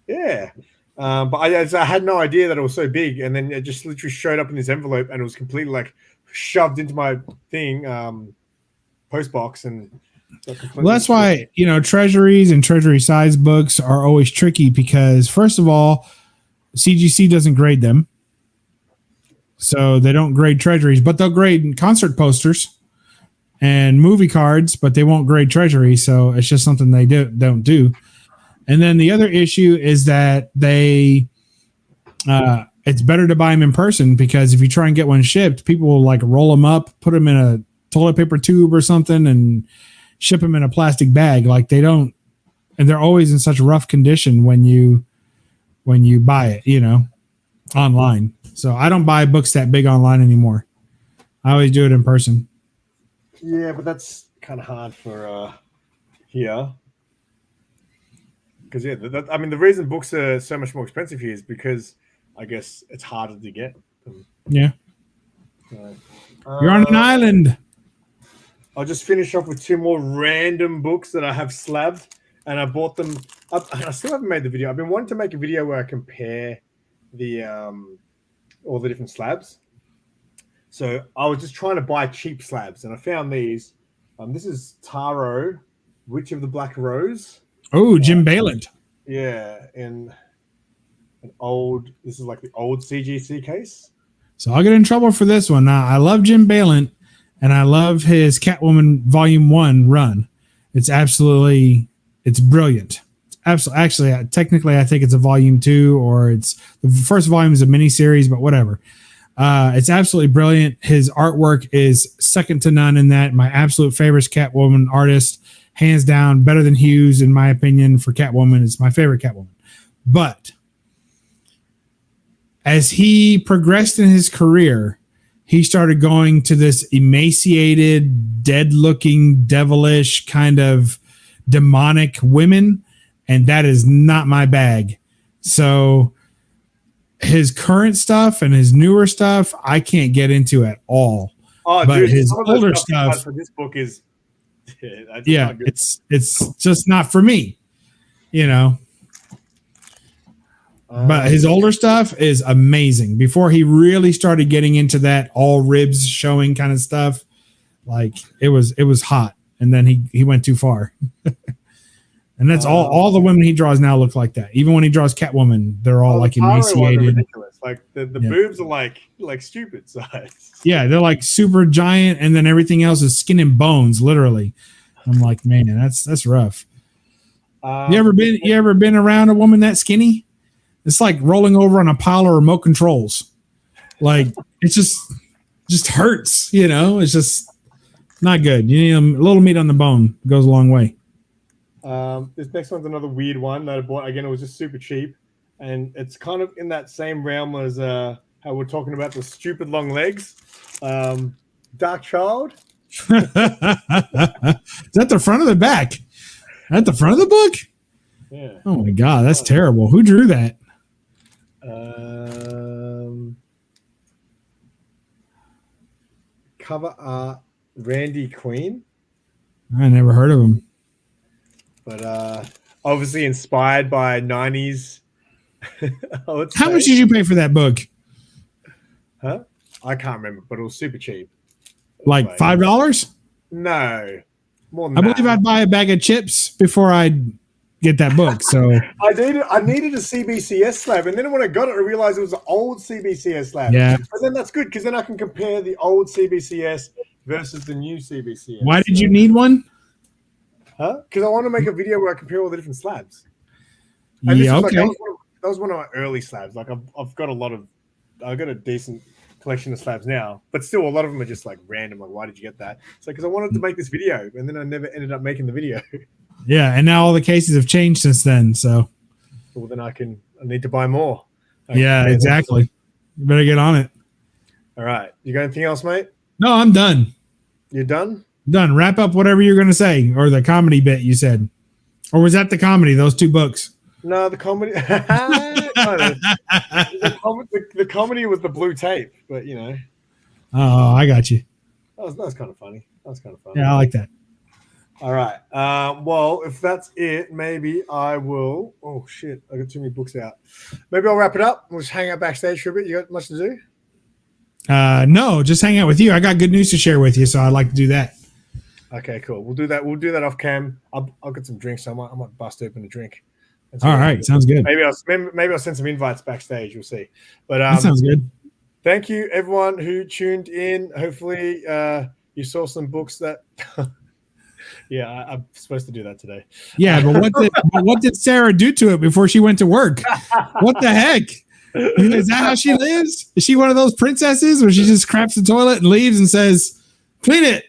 Yeah. But I had no idea that it was so big, and then it just literally showed up in this envelope, and it was completely like shoved into my thing, post box, and well, that's why treasuries and treasury size books are always tricky because first of all, CGC doesn't grade them, so they don't grade treasuries, but they'll grade concert posters and movie cards, but they won't grade treasury, so it's just something they don't do. And then the other issue is that it's better to buy them in person because if you try and get one shipped, people will like roll them up, put them in a toilet paper tube or something and ship them in a plastic bag. Like they don't, and they're always in such rough condition when you buy it, online. So I don't buy books that big online anymore. I always do it in person. Yeah, but that's kind of hard for here. Because the reason books are so much more expensive here is because I guess it's harder to get them. Yeah. So, you're on an island. I'll just finish off with two more random books that I have slabbed, and I bought them. I still haven't made the video. I've been wanting to make a video where I compare the all the different slabs. So I was just trying to buy cheap slabs, and I found these. This is Taro, Witch of the Black Rose. Oh, Jim Balent. Yeah, in an old. This is like the old CGC case. So I'll get in trouble for this one. Now I love Jim Balent, and I love his Catwoman Volume 1 run. It's brilliant. Actually, technically, I think it's a Volume 2, or it's the first volume is a miniseries, but whatever. It's absolutely brilliant. His artwork is second to none in that. My absolute favorite Catwoman artist. Hands down, better than Hughes, in my opinion, for Catwoman. It's my favorite Catwoman. But as he progressed in his career, he started going to this emaciated, dead-looking, devilish, kind of demonic women, and that is not my bag. So his current stuff and his newer stuff, I can't get into at all. Oh, but dude, his older stuff for this book is... Yeah, it's just not for me, But his older stuff is amazing. Before he really started getting into that all ribs showing kind of stuff, like it was hot, and then he went too far. And that's all the women he draws now look like that. Even when he draws Catwoman, they're all like emaciated. Ridiculous. Like the boobs are like stupid size. Yeah, they're like super giant, and then everything else is skin and bones, literally. I'm like, man, that's rough. You ever been around a woman that skinny? It's like rolling over on a pile of remote controls. Like it just hurts, It's just not good. You need a little meat on the bone. It goes a long way. This next one's another weird one that I bought. Again, it was just super cheap, and it's kind of in that same realm as how we're talking about the stupid long legs. Dark Child. Is that the front of the back? At the front of the book? Yeah. Oh my god, that's terrible. Who drew that? Cover art, Randy Queen. I never heard of him. But obviously inspired by 90s. How much did you pay for that book? Huh? I can't remember, but it was super cheap. Like $5? No. More than I believe I'd buy a bag of chips before I'd get that book. So I needed a CBCS slab, and then when I got it, I realized it was an old CBCS slab. Yeah. But then that's good because then I can compare the old CBCS versus the new CBCS. Why did you need one? Huh? Because I want to make a video where I compare all the different slabs. And yeah, okay. That was one of my early slabs. Like I've got a lot of a decent collection of slabs now, but still a lot of them are just like random. Like, why did you get that? It's like, because I wanted to make this video, and then I never ended up making the video. Yeah, and now all the cases have changed since then. So, well, then I need to buy more. Yeah, exactly. You better get on it. All right, you got anything else, mate? No, I'm done. You're done? Done. Wrap up whatever you're going to say, or the comedy bit you said, or was that the comedy? Those 2 books. No, the comedy. the comedy was the blue tape, but you know. Oh, I got you. That was kind of funny. Yeah, I like that. All right. Well, if that's it, maybe I will. Oh shit! I got too many books out. Maybe I'll wrap it up. We'll just hang out backstage for a bit. You got much to do? No, just hang out with you. I got good news to share with you, so I'd like to do that. Okay, cool. We'll do that. We'll do that off cam. I'll get some drinks. So I might bust open a drink. All right, sounds good. Maybe I'll send some invites backstage. We'll see. But that sounds good. Thank you, everyone who tuned in. Hopefully, you saw some books that. Yeah, I'm supposed to do that today. Yeah, but what did Sarah do to it before she went to work? What the heck? Is that how she lives? Is she one of those princesses where she just craps the toilet and leaves and says, "Clean it"?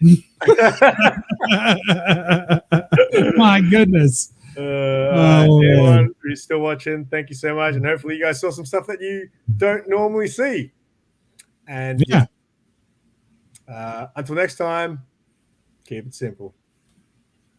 My goodness. Everyone who's still watching, thank you so much, and hopefully you guys saw some stuff that you don't normally see. And until next time, keep it simple.